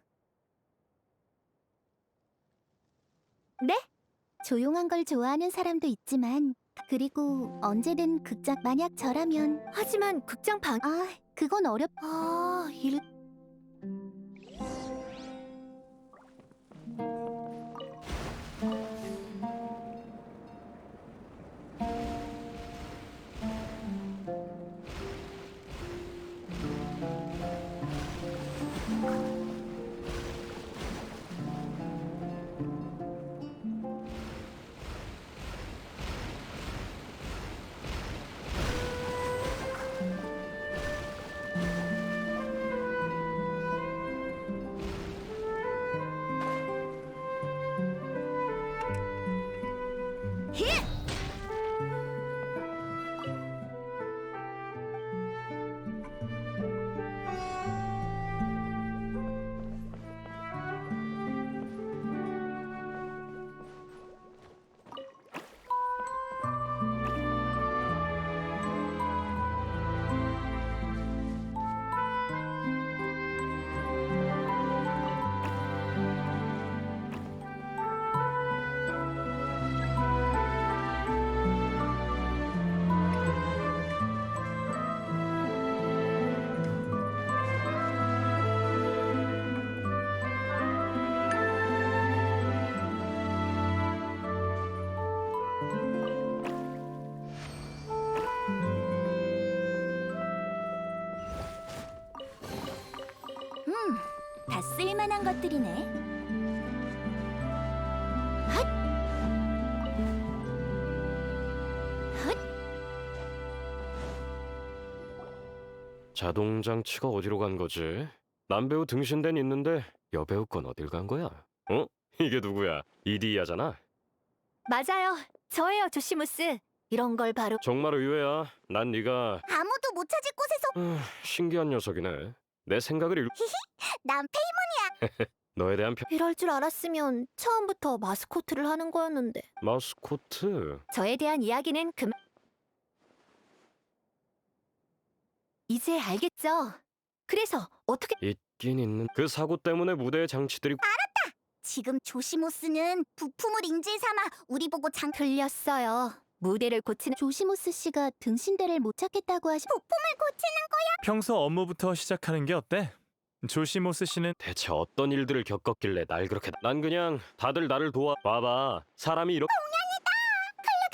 네? 조용한 걸 좋아하는 사람도 있지만, 그리고 언제든 극장. 만약 저라면. 하지만 극장 방. 그건 어렵. 다 쓸만한 것들이네. 자동 장치가 어디로 간 거지? 남배우 등신대는 있는데 여배우 건 어딜 간 거야? 어? 이게 누구야? 이디야잖아. 맞아요. 저예요, 조시무스. 이런 걸 바로. 정말 의외야. 난 네가 아무도 못 찾을 곳에서. 신기한 녀석이네. 내 생각을 난 너에 대한 이럴 줄 알았으면 처음부터 마스코트를 하는 거였는데. 마스코트. 저에 대한 이야기는 그만. 이제 알겠죠? 그래서 어떻게. 있긴 있는. 그 사고 때문에 무대의 장치들이 지금 조시모스는 부품을 인질 삼아 우리 보고 틀렸어요. 무대를 고치는. 조시모스 씨가 등신대를 못 찾겠다고 하시. 부품을 고치는. 평소 업무부터 시작하는 게 어때? 조시모스 씨는 대체 어떤 일들을 겪었길래 날 그렇게 난 그냥 다들 나를 도와 봐봐. 사람이 이렇게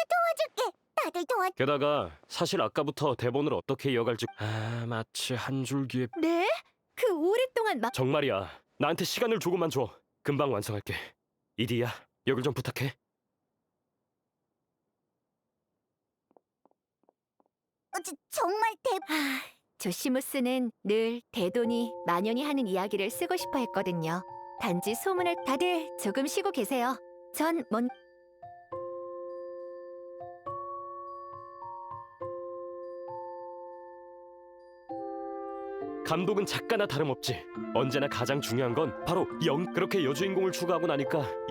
도와줄게. 다들 도와. 게다가 사실 아까부터 대본을 어떻게 이어갈지 마치 한 줄기에 네? 그 오랫동안 정말이야. 나한테 시간을 조금만 줘. 금방 완성할게. 이디야, 여길 좀 부탁해. 정말 조시무스는 늘 대돈이 만연히 하는 이야기를 쓰고 싶어 했거든요. 단지 소문을. 다들 조금 쉬고 계세요. 전 감독은 작가나 다름없지. 언제나 가장 중요한 건 바로 그렇게 여주인공을 추구하고 나니까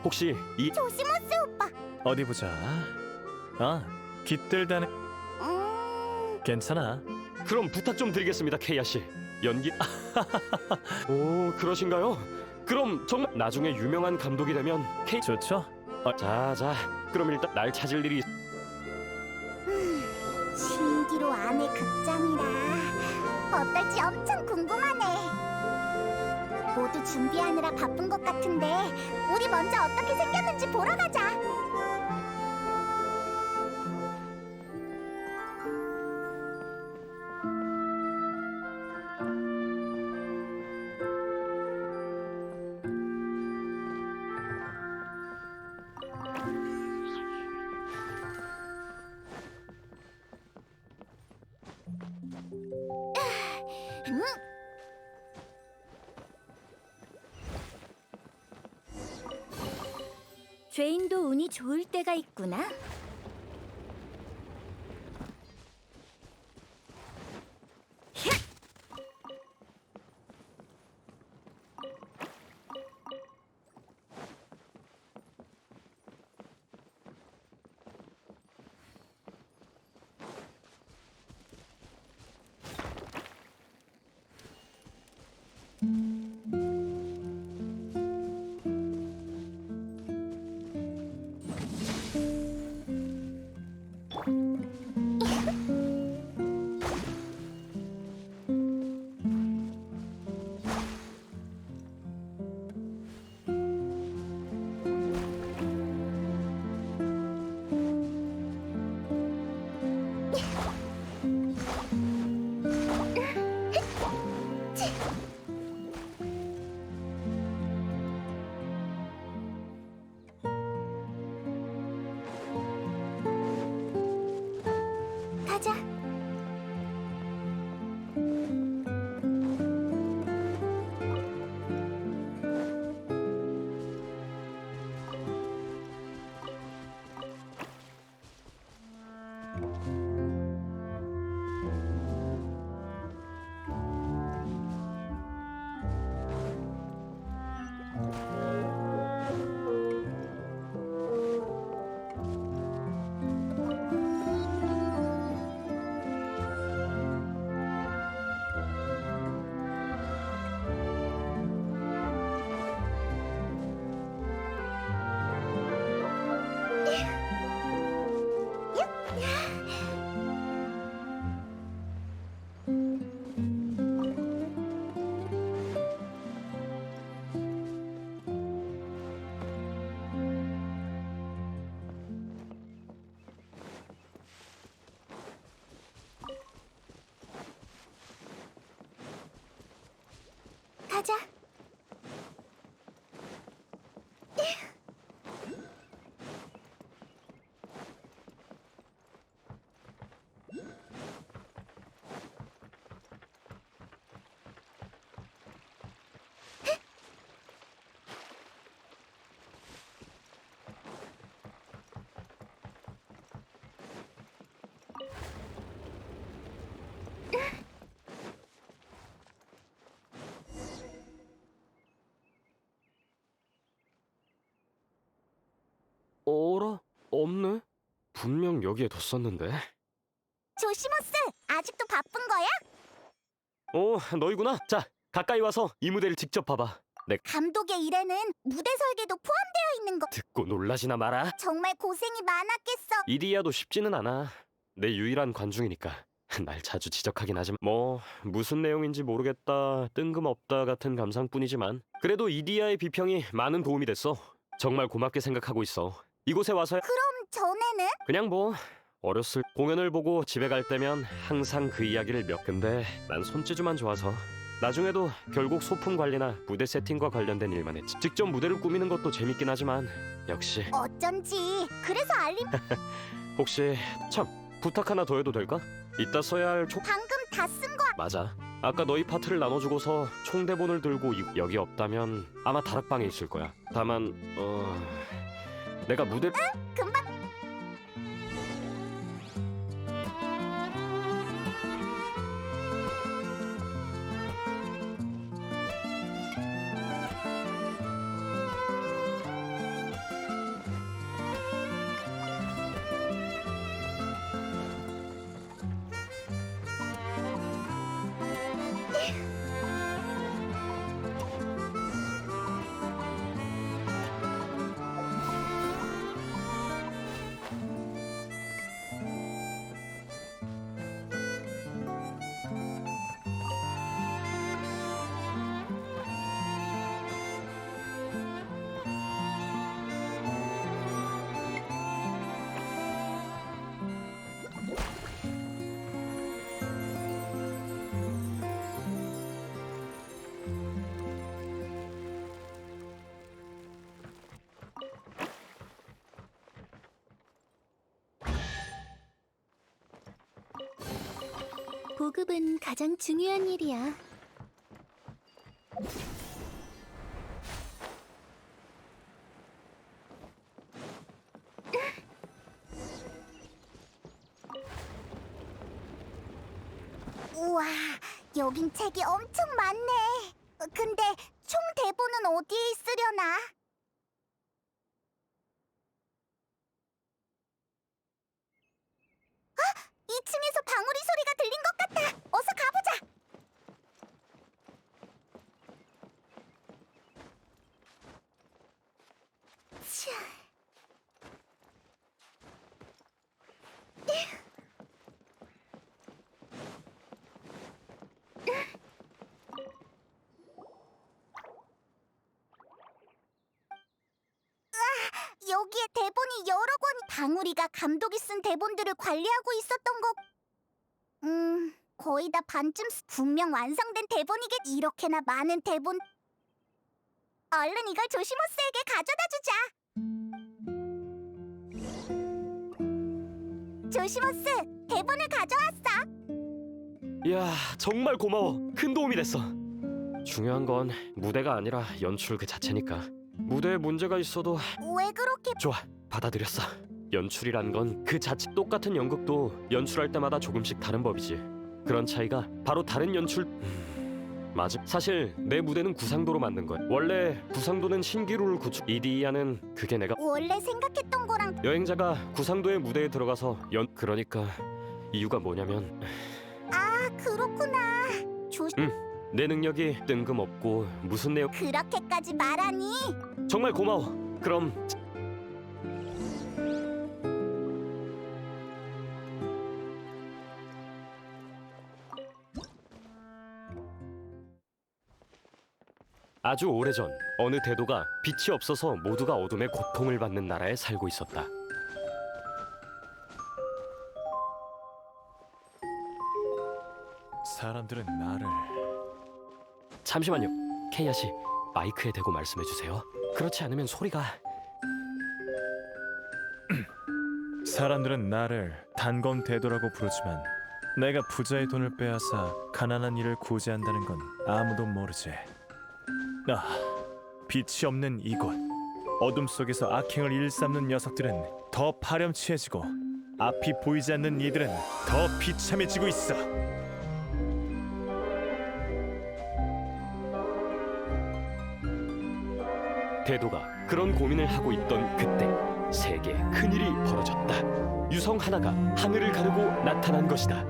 혹시 이 조시무스 오빠. 어디 보자. 깃들다네. 괜찮아. 그럼 부탁 좀 드리겠습니다, 케이아 씨. 연기 오, 그러신가요? 그럼 정말 나중에 유명한 감독이 되면 좋죠? 자자, 그럼 일단 날 찾을 일이 신기로 안에 극장이라 어떨지 엄청 궁금하네. 모두 준비하느라 바쁜 것 같은데 우리 먼저 어떻게 생겼는지 보러 가자. 죄인도 운이 좋을 때가 있구나. 가자. 어라? 없네? 분명 여기에 뒀었는데. 조시모스, 아직도 바쁜 거야? 너희구나. 자, 가까이 와서 이 무대를 직접 봐봐. 내 감독의 일에는 무대 설계도 포함되어 있는 거. 듣고 놀라지나 마라. 정말 고생이 많았겠어. 이디야도 쉽지는 않아. 내 유일한 관중이니까. 날 자주 지적하긴 하지만 뭐 무슨 내용인지 모르겠다, 뜬금없다 같은 감상뿐이지만 그래도 이디야의 비평이 많은 도움이 됐어. 정말 고맙게 생각하고 있어. 이곳에 와서 그럼 전에는? 그냥 뭐 어렸을 공연을 보고 집에 갈 때면 항상 그 이야기를 근데 난 손재주만 좋아서 나중에도 결국 소품 관리나 무대 세팅과 관련된 일만 했지. 직접 무대를 꾸미는 것도 재밌긴 하지만 역시 어쩐지. 그래서 알림 혹시 참 부탁 하나 더 해도 될까? 이따 써야 할 방금 다 쓴 거. 맞아. 아까 너희 파트를 나눠주고서 총대본을 들고 여기 없다면 아마 다락방에 있을 거야. 다만 내가 무대 금방. 보급은 가장 중요한 일이야. 우와, 여긴 책이 엄청 많네. 근데 총 대본은 어디에 있으려나? 2층에서 방울이 소리가 들린 것 같아. 어서 가보자. 차. 여기에 대본이 여러 권이. 방울이가 감독이 쓴 대본들을 관리하고 있었던 거. 거의 다 반쯤 분명 완성된 대본이겠. 이렇게나 많은 대본. 얼른 이걸 조시모스에게 가져다 주자. 조시모스, 대본을 가져왔어. 이야, 정말 고마워. 큰 도움이 됐어. 중요한 건 무대가 아니라 연출 그 자체니까. 무대에 문제가 있어도 왜 그렇게? 좋아, 받아들였어. 연출이란 건 그 자체. 똑같은 연극도 연출할 때마다 조금씩 다른 법이지. 그런 차이가 바로 다른 연출. 맞아. 사실 내 무대는 구상도로 만든 거야. 원래 구상도는 신기루를 구축. 이디야는 그게 내가 원래 생각했던 거랑. 여행자가 구상도의 무대에 들어가서 그러니까 이유가 뭐냐면 아, 그렇구나. 내 능력이 뜬금없고 무슨 내용. 그렇게까지 말하니? 정말 고마워. 그럼 아주 오래전 어느 대도가 빛이 없어서 모두가 어둠의 고통을 받는 나라에 살고 있었다. 사람들은 나를 잠시만요. 케이아 씨, 마이크에 대고 말씀해 주세요. 그렇지 않으면 소리가... 사람들은 나를 단검 대도라고 부르지만 내가 부자의 돈을 빼앗아 가난한 이를 구제한다는 건 아무도 모르지. 빛이 없는 이곳, 어둠 속에서 악행을 일삼는 녀석들은 더 파렴치해지고 앞이 보이지 않는 이들은 더 비참해지고 있어. 대도가 그런 고민을 하고 있던 그때 세계에 큰일이 벌어졌다. 유성 하나가 하늘을 가르고 나타난 것이다.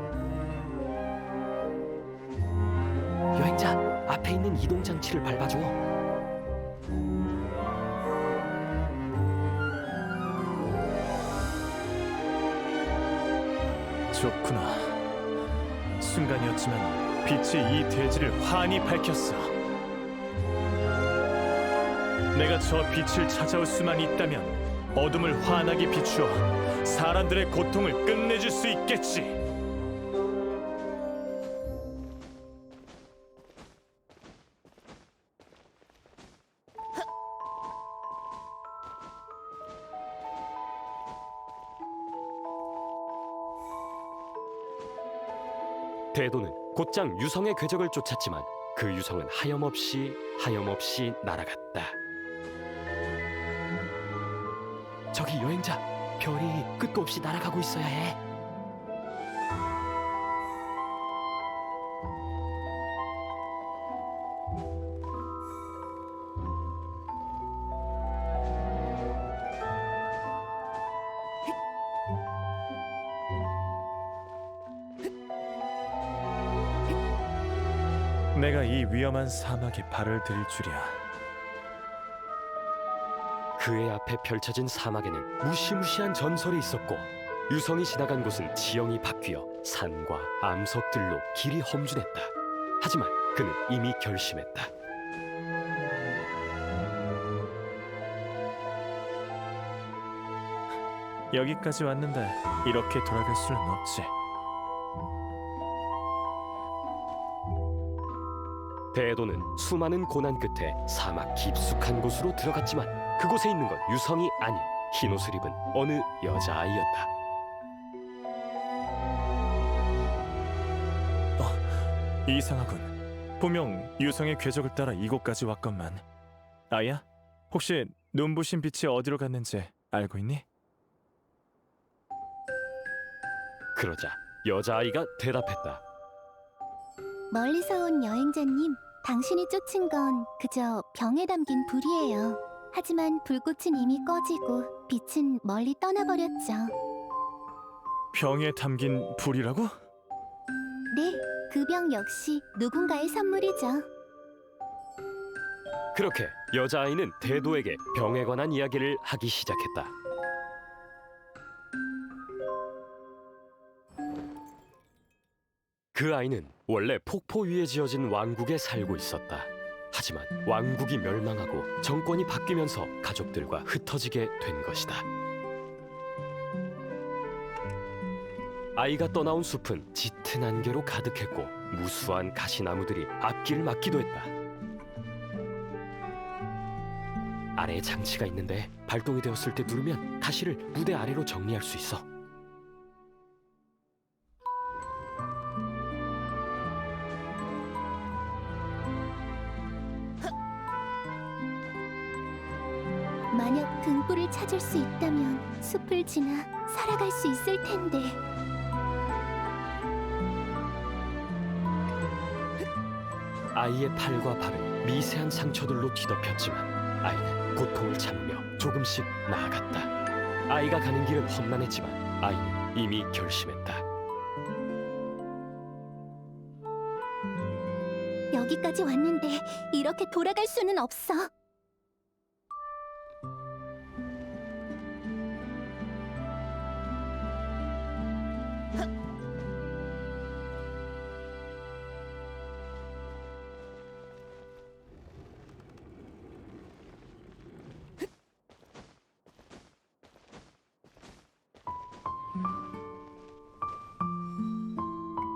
여행자, 앞에 있는 이동 장치를 밟아줘. 좋구나. 순간이었지만 빛이 이 대지를 환히 밝혔어. 내가 저 빛을 찾아올 수만 있다면 어둠을 환하게 비추어 사람들의 고통을 끝내줄 수 있겠지. 대도는 곧장 유성의 궤적을 쫓았지만 그 유성은 하염없이 날아갔다. 저기 여행자, 별이 끝도 없이 날아가고 있어야 해. 내가 이 위험한 사막에 발을 들일 줄이야. 그의 앞에 펼쳐진 사막에는 무시무시한 전설이 있었고 유성이 지나간 곳은 지형이 바뀌어 산과 암석들로 길이 험준했다. 하지만 그는 이미 결심했다. 여기까지 왔는데 이렇게 돌아갈 수는 없지. 대도는 수많은 고난 끝에 사막 깊숙한 곳으로 들어갔지만 그곳에 있는 건 유성이 아닌 흰 옷을 입은 어느 여자아이였다. 이상하군. 분명 유성의 궤적을 따라 이곳까지 왔건만. 아야, 혹시 눈부신 빛이 어디로 갔는지 알고 있니? 그러자 여자아이가 대답했다. 멀리서 온 여행자님, 당신이 쫓은 건 그저 병에 담긴 불이에요. 하지만 불꽃은 이미 꺼지고 빛은 멀리 떠나버렸죠. 병에 담긴 불이라고? 네, 그 병 역시 누군가의 선물이죠. 그렇게 여자아이는 대도에게 병에 관한 이야기를 하기 시작했다. 그 아이는 원래 폭포 위에 지어진 왕국에 살고 있었다. 하지만 왕국이 멸망하고 정권이 바뀌면서 가족들과 흩어지게 된 것이다. 아이가 떠나온 숲은 짙은 안개로 가득했고 무수한 가시나무들이 앞길을 막기도 했다. 아래에 장치가 있는데 발동이 되었을 때 누르면 가시를 무대 아래로 정리할 수 있어. 만약 등불을 찾을 수 있다면 숲을 지나 살아갈 수 있을 텐데. 아이의 팔과 발은 미세한 상처들로 뒤덮였지만 아이는 고통을 참으며 조금씩 나아갔다. 아이가 가는 길은 험난했지만 아이는 이미 결심했다. 여기까지 왔는데 이렇게 돌아갈 수는 없어.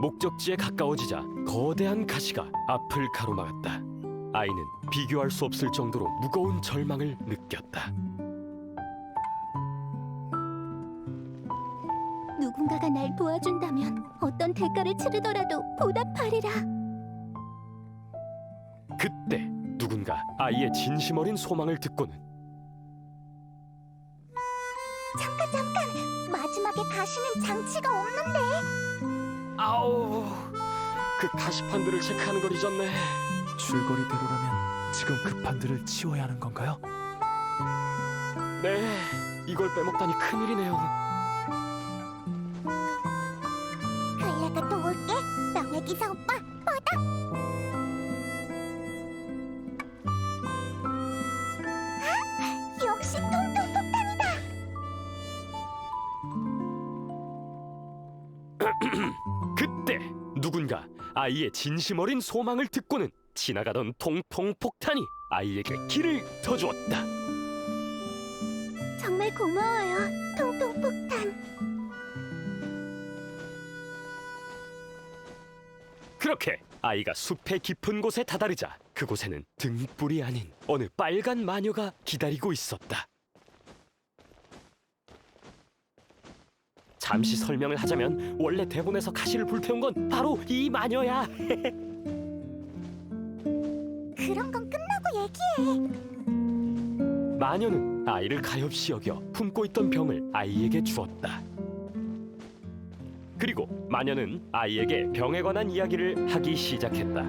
목적지에 가까워지자 거대한 가시가 앞을 가로막았다. 아이는 비교할 수 없을 정도로 무거운 절망을 느꼈다. 누군가가 날 도와준다면 어떤 대가를 치르더라도 보답하리라. 그때 누군가 아이의 진심 어린 소망을 듣고는 잠깐! 마지막에 가시는 장치가 없는데. 아우, 그 가시판들을 체크하는 걸 잊었네. 줄거리대로라면 지금 그 판들을 치워야 하는 건가요? 네, 이걸 빼먹다니 큰일이네요. 갈래가 또 올게. 명예기사 오빠 보답. 역시 통통폭탄이다. 그때 누군가 아이의 진심 어린 소망을 듣고는 지나가던 통통 폭탄이 아이에게 길을 터주었다. 정말 고마워요, 통통폭탄. 그렇게 아이가 숲의 깊은 곳에 다다르자 그곳에는 등불이 아닌 어느 빨간 마녀가 기다리고 있었다. 잠시 설명을 하자면 원래 대본에서 가시를 불태운 건 바로 이 마녀야. 그런 건 끝나고 얘기해. 마녀는 아이를 가엾이 여겨 품고 있던 병을 아이에게 주었다. 그리고 마녀는 아이에게 병에 관한 이야기를 하기 시작했다.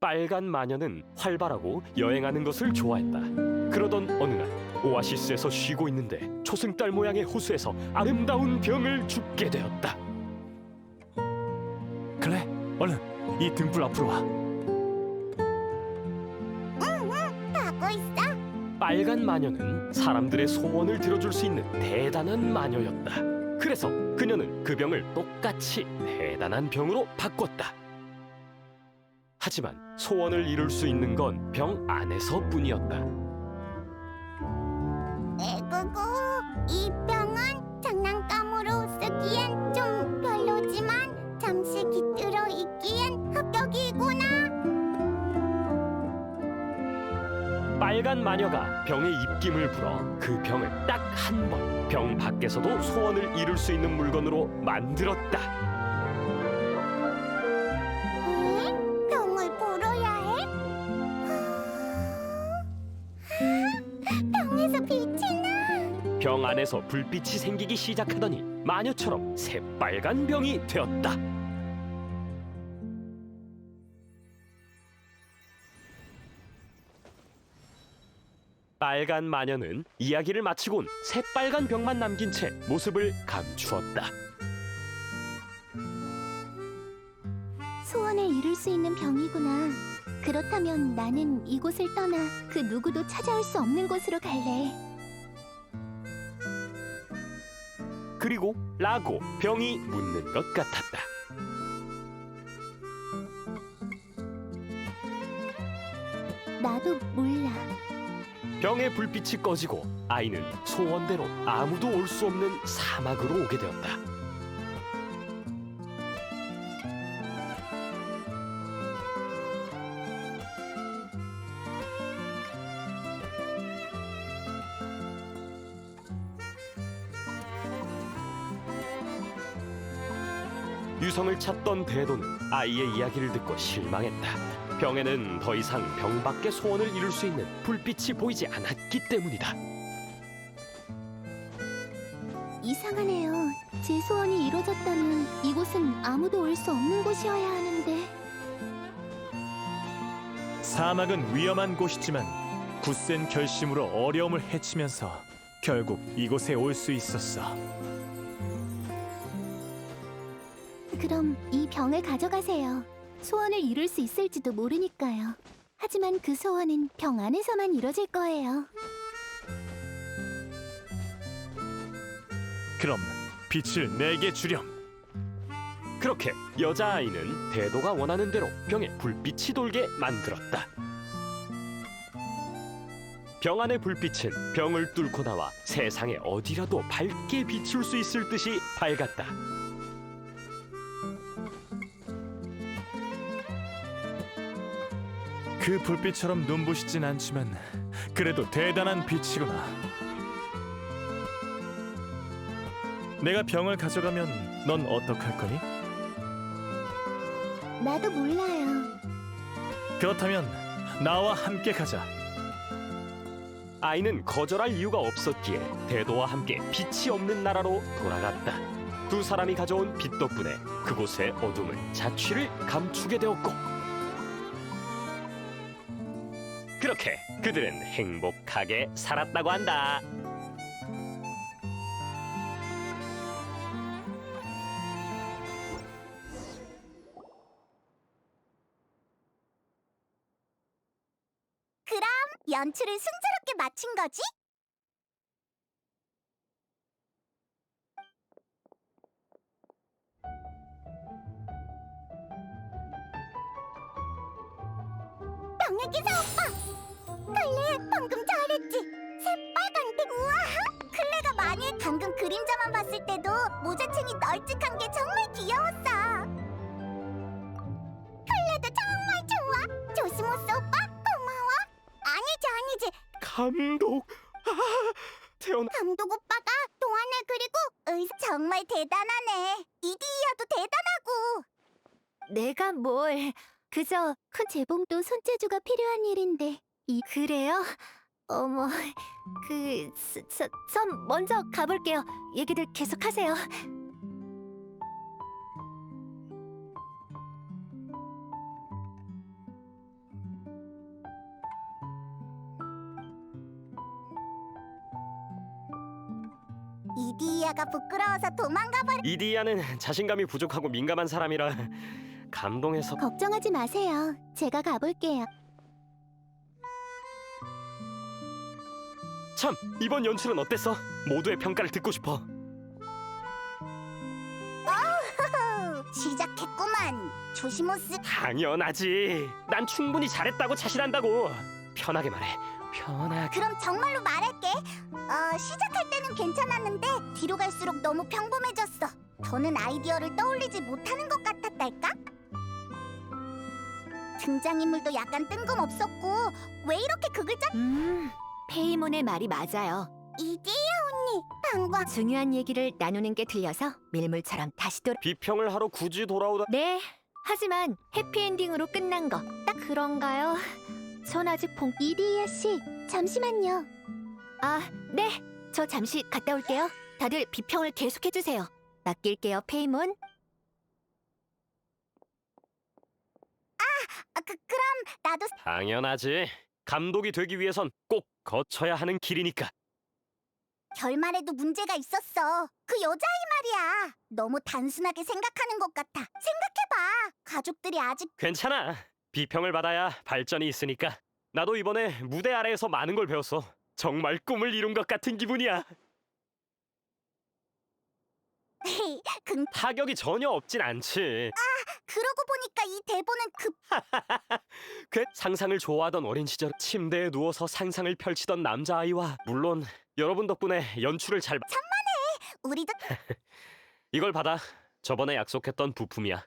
빨간 마녀는 활발하고 여행하는 것을 좋아했다. 그러던 어느 날 오아시스에서 쉬고 있는데 초승달 모양의 호수에서 아름다운 병을 줍게 되었다. 클레, 얼른 이 등불 앞으로 와. 가고 있어. 빨간 마녀는 사람들의 소원을 들어줄 수 있는 대단한 마녀였다. 그래서 그녀는 그 병을 똑같이 대단한 병으로 바꿨다. 하지만 소원을 이룰 수 있는 건 병 안에서뿐이었다. 에구구, 이 병은 장난감으로 쓰기엔 좀 별로지만 잠시 깃들어 있기엔 합격이구나. 빨간 마녀가 병에 입김을 불어 그 병을 딱 한 번 병 밖에서도 소원을 이룰 수 있는 물건으로 만들었다. 병을 불어야 해? 병에서 빛이 나. 병 안에서 불빛이 생기기 시작하더니 마녀처럼 새빨간 병이 되었다. 빨간 마녀는 이야기를 마치곤 새빨간 병만 남긴 채 모습을 감추었다. 소원을 이룰 수 있는 병이구나. 그렇다면 나는 이곳을 떠나 그 누구도 찾아올 수 없는 곳으로 갈래. 그리고 라고 병이 묻는 것 같았다. 나도 몰라. 병의 불빛이 꺼지고 아이는 소원대로 아무도 올 수 없는 사막으로 오게 되었다. 유성을 찾던 대도는 아이의 이야기를 듣고 실망했다. 병에는 더 이상 병밖에 소원을 이룰 수 있는 불빛이 보이지 않았기 때문이다. 이상하네요. 제 소원이 이루어졌다면 이곳은 아무도 올 수 없는 곳이어야 하는데. 사막은 위험한 곳이지만 굳센 결심으로 어려움을 헤치면서 결국 이곳에 올 수 있었어. 그럼 이 병을 가져가세요. 소원을 이룰 수 있을지도 모르니까요. 하지만 그 소원은 병 안에서만 이뤄질 거예요. 그럼 빛을 내게 주렴. 그렇게 여자아이는 대도가 원하는 대로 병에 불빛이 돌게 만들었다. 병 안의 불빛은 병을 뚫고 나와 세상에 어디라도 밝게 비출 수 있을 듯이 밝았다. 그 불빛처럼 눈부시진 않지만 그래도 대단한 빛이구나. 내가 병을 가져가면 넌 어떡할 거니? 나도 몰라요. 그렇다면 나와 함께 가자. 아이는 거절할 이유가 없었기에 대도와 함께 빛이 없는 나라로 돌아갔다. 두 사람이 가져온 빛 덕분에 그곳의 어둠은 자취를 감추게 되었고, 그렇게 그들은 행복하게 살았다고 한다. 그럼 연출을 순조롭게 마친 거지? 병혁기사 오빠! 클레 방금 잘했지? 새빨간데 우와! 클레가 만일 방금 그림자만 봤을 때도 모자챙이 널찍한 게 정말 귀여웠어. 클레도 정말 좋아. 조스모스 오빠 고마워. 아니지. 감독, 태어나. 감독 오빠가 동안을 그리고 의사 정말 대단하네. 이디야도 대단하고. 내가 뭘? 그저 큰 재봉도 손재주가 필요한 일인데. 그래요? 어머, 전 먼저 가볼게요. 얘기들 계속하세요. 이디야가 부끄러워서 도망가버려. 이디야는 자신감이 부족하고 민감한 사람이라 감동해서. 걱정하지 마세요. 제가 가볼게요. 참, 이번 연출은 어땠어? 모두의 평가를 듣고 싶어. 시작했구만. 조시모스. 당연하지. 난 충분히 잘했다고 자신한다고. 편하게 말해. 편하게. 그럼 정말로 말할게. 시작할 때는 괜찮았는데 뒤로 갈수록 너무 평범해졌어. 더는 아이디어를 떠올리지 못하는 것 같았달까? 등장인물도 약간 뜬금없었고 왜 이렇게 그 글자... 페이몬의 말이 맞아요. 이디야 언니, 방광... 중요한 얘기를 나누는 게 들려서 밀물처럼 다시 돌아... 비평을 하러 굳이 돌아오다. 네, 하지만 해피엔딩으로 끝난 거 딱 그런가요? 전 아직 이디야 씨, 잠시만요. 네, 저 잠시 갔다 올게요. 다들 비평을 계속해주세요. 맡길게요, 페이몬. 그럼 나도... 당연하지. 감독이 되기 위해선 꼭 거쳐야 하는 길이니까. 결말에도 문제가 있었어. 그 여자아이 말이야. 너무 단순하게 생각하는 것 같아. 생각해봐. 가족들이 아직... 괜찮아. 비평을 받아야 발전이 있으니까. 나도 이번에 무대 아래에서 많은 걸 배웠어. 정말 꿈을 이룬 것 같은 기분이야. 타격이 전혀 없진 않지. 그러고 보니까 이 대본은 그 상상을 좋아하던 어린 시절 침대에 누워서 상상을 펼치던 남자아이와 물론 여러분 덕분에 연출을 잘... 우리도... 이걸 받아. 저번에 약속했던 부품이야.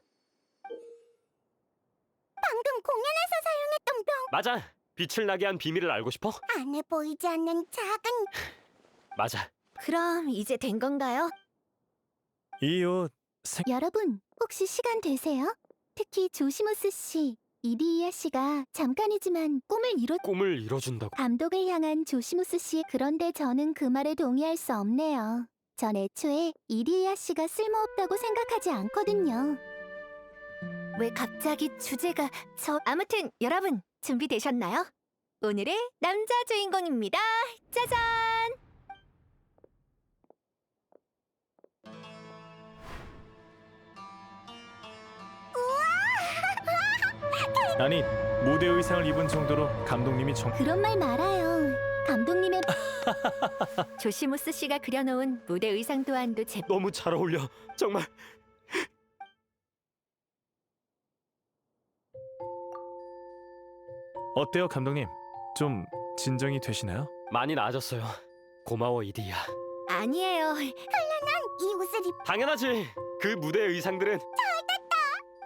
방금 공연에서 사용했던 병... 맞아. 빛을 나게 한 비밀을 알고 싶어? 안에 보이지 않는 작은... 맞아. 그럼 이제 된 건가요? 이 옷 여러분, 혹시 시간 되세요? 특히 조시모스 씨, 이디야 씨가 잠깐이지만 꿈을 이뤄준다고. 감독을 향한 조시모스 씨. 그런데 저는 그 말에 동의할 수 없네요. 전 애초에 이디야 씨가 쓸모없다고 생각하지 않거든요. 왜 갑자기 주제가 아무튼 여러분 준비되셨나요? 오늘의 남자 주인공입니다. 짜잔! 아니 무대 의상을 입은 정도로 감독님이 그런 말 말아요. 감독님의... 조시모스 씨가 그려놓은 무대 의상 또한도 너무 잘 어울려. 정말. 어때요 감독님? 좀 진정이 되시나요? 많이 나아졌어요. 고마워 이디야. 아니에요. 이 옷을 당연하지. 그 무대 의상들은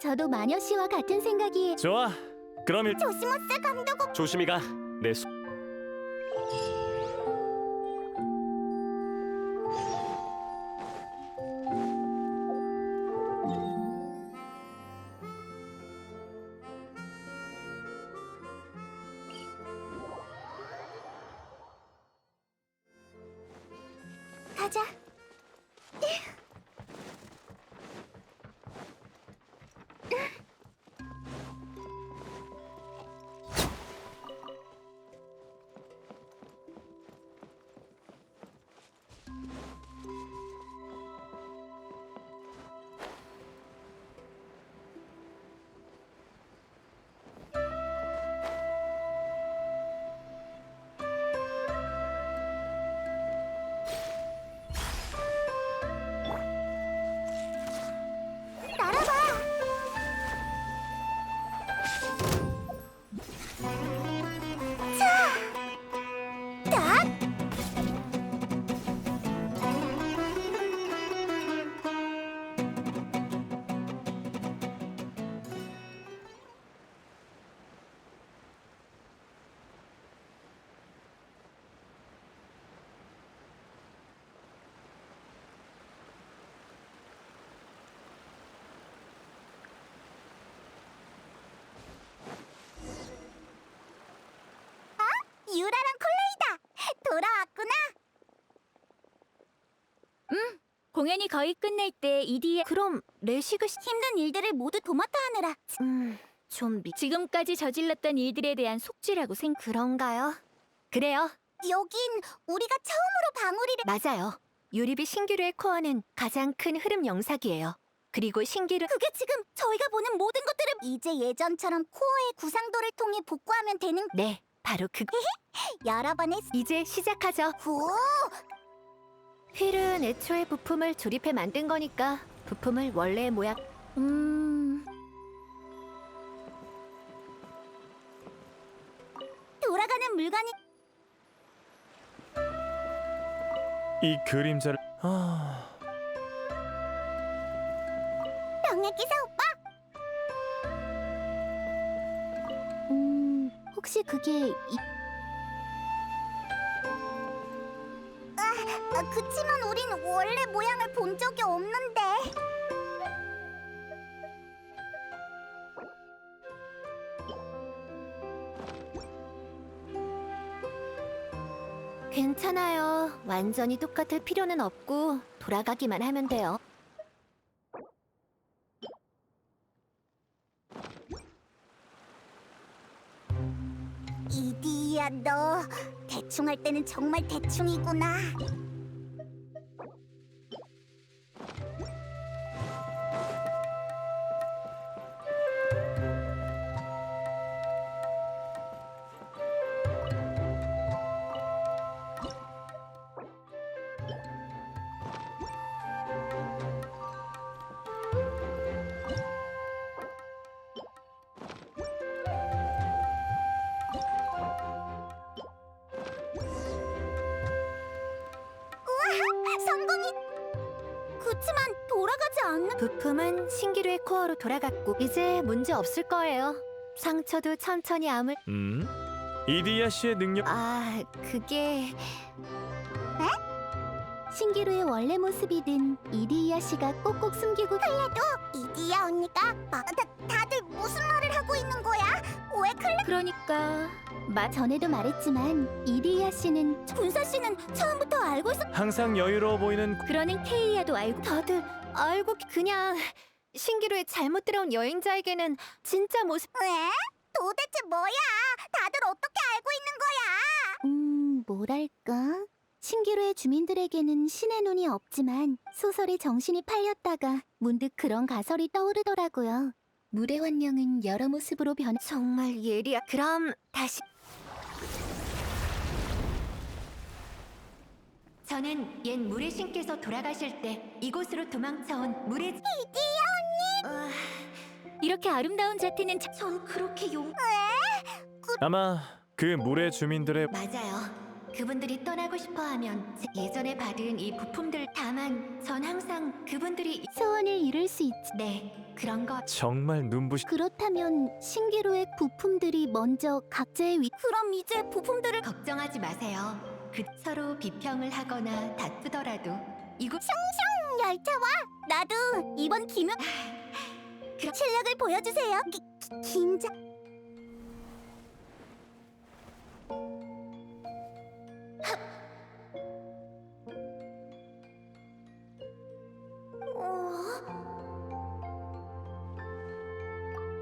저도 마녀 씨와 같은 생각이에요. 좋아. 그럼 조시모스 감독 조심히 가. 내 소... 가자. 날아봐. 자, 딱. 유라랑 콜레이다. 돌아왔구나. 공연이 거의 끝낼 때 이디의 그럼 레시그 힘든 일들을 모두 도맡아 하느라 좀 지금까지 저질렀던 일들에 대한 속죄라고 그런가요? 그래요. 여긴 우리가 처음으로 방울이를 맞아요. 유리비 신기루의 코어는 가장 큰 흐름 영상이에요. 그리고 신기루 그게 지금 저희가 보는 모든 것들을 이제 예전처럼 코어의 구상도를 통해 복구하면 되는 네, 바로 여러 번 했... 이제 시작하죠. 구 휠은 애초에 부품을 조립해 만든 거니까 부품을 원래의 모양. 돌아가는 물건이 이 그림자를 병의 기사 오빠. 혹시 그게 그치만 우린 원래 모양을 본 적이 없는데. 괜찮아요. 완전히 똑같을 필요는 없고 돌아가기만 하면 돼요. 이디야, 너 대충 할 때는 정말 대충이구나. 성공이. 그치만 돌아가지 않는. 부품은 신기루의 코어로 돌아갔고 이제 문제 없을 거예요. 상처도 천천히 아물. 이디야 씨의 능력 그게 신기루의 원래 모습이든 이디야 씨가 꼭꼭 숨기고. 그래도 이디야 언니가 다들 무슨 말을 하고 있는 거야? 왜 그러니까 전에도 말했지만 이디야 씨는 군사 씨는 처음부터 알고 있었. 항상 여유로워 보이는 그러는 케이야도 알고. 다들 알고 그냥 신기루에 잘못 들어온 여행자에게는 진짜 모습. 왜? 도대체 뭐야? 다들 어떻게 알고 있는 거야? 뭐랄까? 신기루의 주민들에게는 신의 눈이 없지만 소설에 정신이 팔렸다가 문득 그런 가설이 떠오르더라고요. 물의 환영은 여러 모습으로 변해. 정말 예리야. 그럼 다시. 저는 옛 물의 신께서 돌아가실 때 이곳으로 도망쳐온 물의 이디야 언니! 이렇게 아름다운 자태는 전 그렇게 아마 그 물의 주민들의 맞아요. 그분들이 떠나고 싶어하면 예전에 받은 이 부품들 다만 전 항상 그분들이 소원을 이룰 수 있지. 네 그런 거 정말 눈부시. 그렇다면 신기루의 부품들이 먼저 각자의 그럼 이제 부품들을 걱정하지 마세요. 그 서로 비평을 하거나 다투더라도 이곳 열차와 나도 이번 기묘 실력을 보여주세요. 긴장.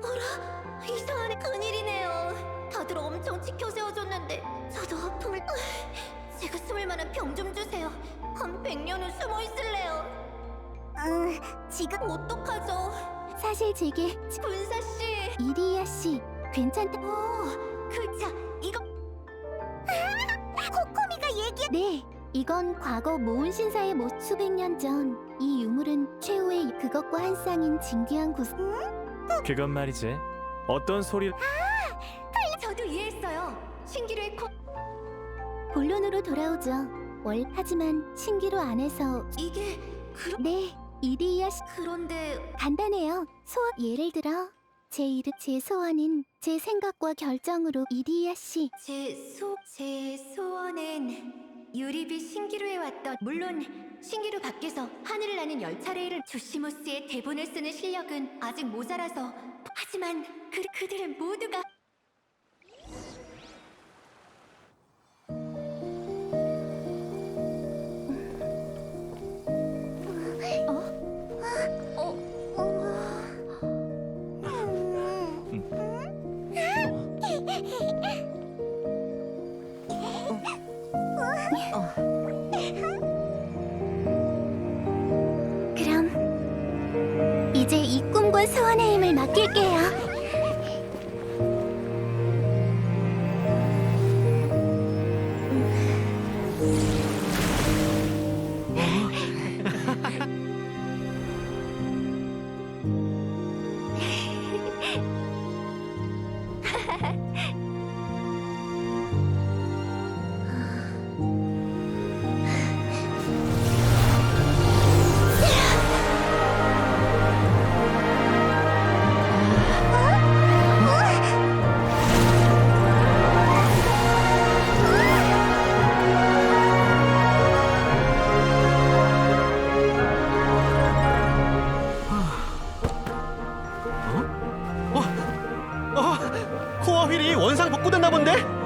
어라 이상하네 큰일이네요. 다들 엄청 지켜 세워줬는데 저도 아픔을 제가 숨을 만한 병 좀 주세요. 한 100년은 숨어 있을래요. 지금 어떡하죠? 사실 제게 군사 씨. 이리야 씨 괜찮다. 그자 이거 코코미가 얘기해. 네, 이건 과거 모은 신사의 모습. 수백 년 전 이 유물은 최후의 그것과 한 쌍인 진귀한 곳. 그건 말이지. 어떤 소리? 저도 이해했어요. 신기루의 본론으로 돌아오죠. 하지만 신기루 안에서 이게 네, 이리야 씨 그런데 간단해요. 예를 들어 제 소원은 제 생각과 결정으로 이리야 씨. 제 소원은 유리비 신기루에 왔던 물론 신기루 밖에서 하늘을 나는 열차 레일을 조시모스의 대본을 쓰는 실력은 아직 모자라서 하지만 그들은 모두가 그럼 이제 이 꿈과 소원의 힘을 맡길게요. 코어 휠이 원상 복구됐나 본데?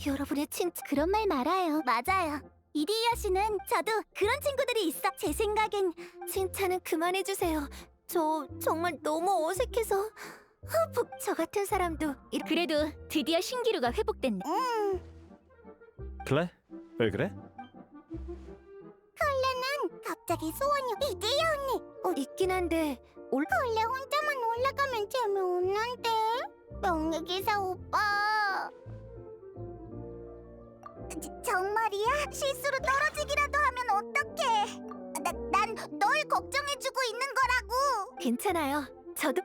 여러분의 그런 말 말아요. 맞아요. 이리야 씨는 저도 그런 친구들이 있어. 제 생각엔 칭찬은 그만해주세요. 저 정말 너무 어색해서 저 같은 사람도 그래도 드디어 신기루가 회복됐네. 그래? 왜 그래? 갑자기 소원이 이리야 언니 있긴 한데 원래 혼자만 올라가면 재미없는데. 명예기사 오빠 정말이야? 실수로 떨어지기라도 하면 어떡해. 난 널 걱정해주고 있는 거라고. 괜찮아요. 저도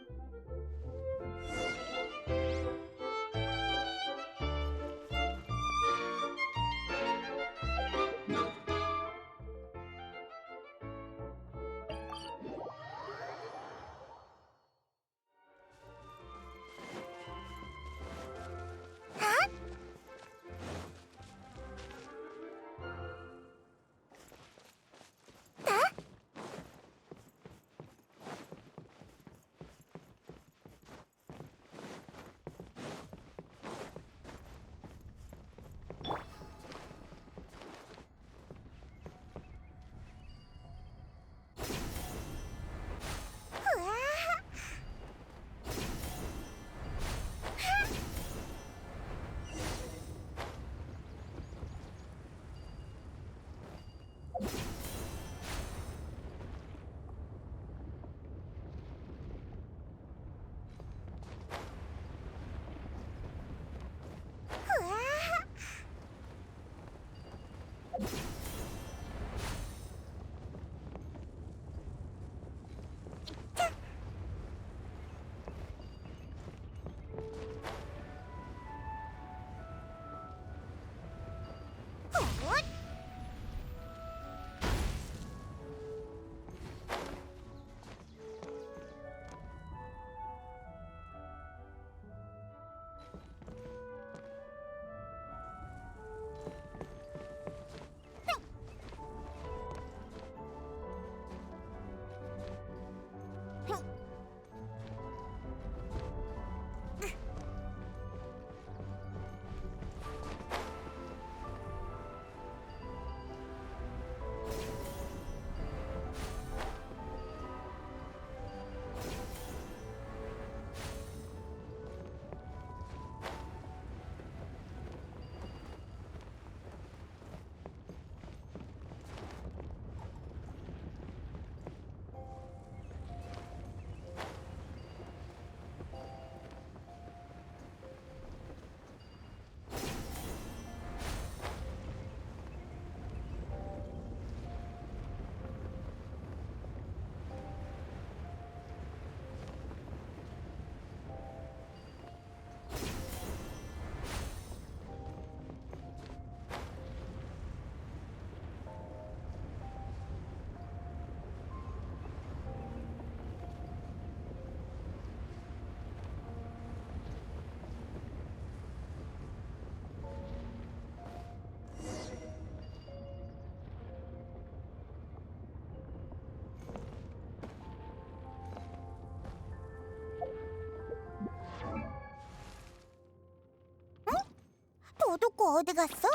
어디 갔어?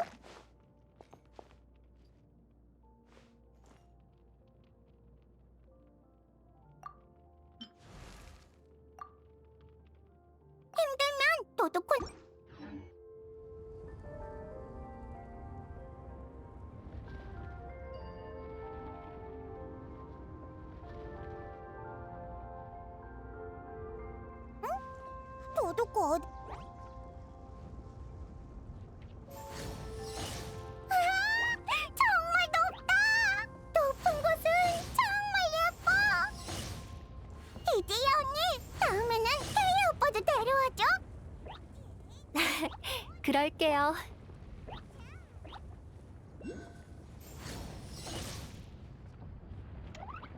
힘들면 도도콘. 도도코 어디? 정말 높다! 높은 곳은 정말 예뻐! 디디야 언니, 다음에는 케이 오빠도 데려와줘. 그럴게요.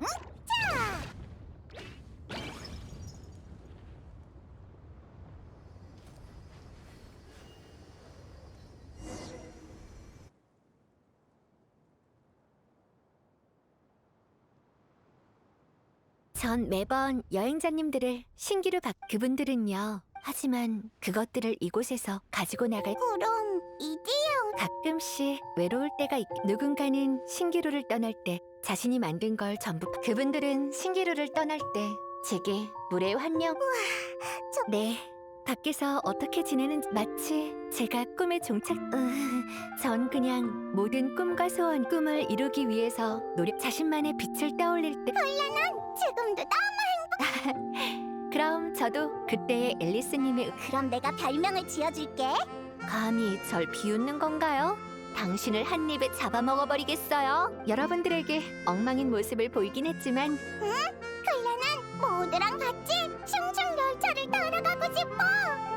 자! 전 매번 여행자님들을 신기루 그분들은요. 하지만 그것들을 이곳에서 가지고 나갈 그럼 이디야 가끔씩 외로울 때가 누군가는 신기루를 떠날 때 자신이 만든 걸 전부 그분들은 신기루를 떠날 때 제게 물의 환영 네 밖에서 어떻게 지내는지 마치 제가 꿈의 종착 전 그냥 모든 꿈과 소원 꿈을 이루기 위해서 노력 자신만의 빛을 떠올릴 때 지금도 너무 그럼 저도 그때의 앨리스님의 그럼 내가 별명을 지어줄게. 감히 절 비웃는 건가요? 당신을 한 입에 잡아먹어버리겠어요. 여러분들에게 엉망인 모습을 보이긴 했지만 클레는 모두랑 같이 슝슝 열차를 따라가고 싶어.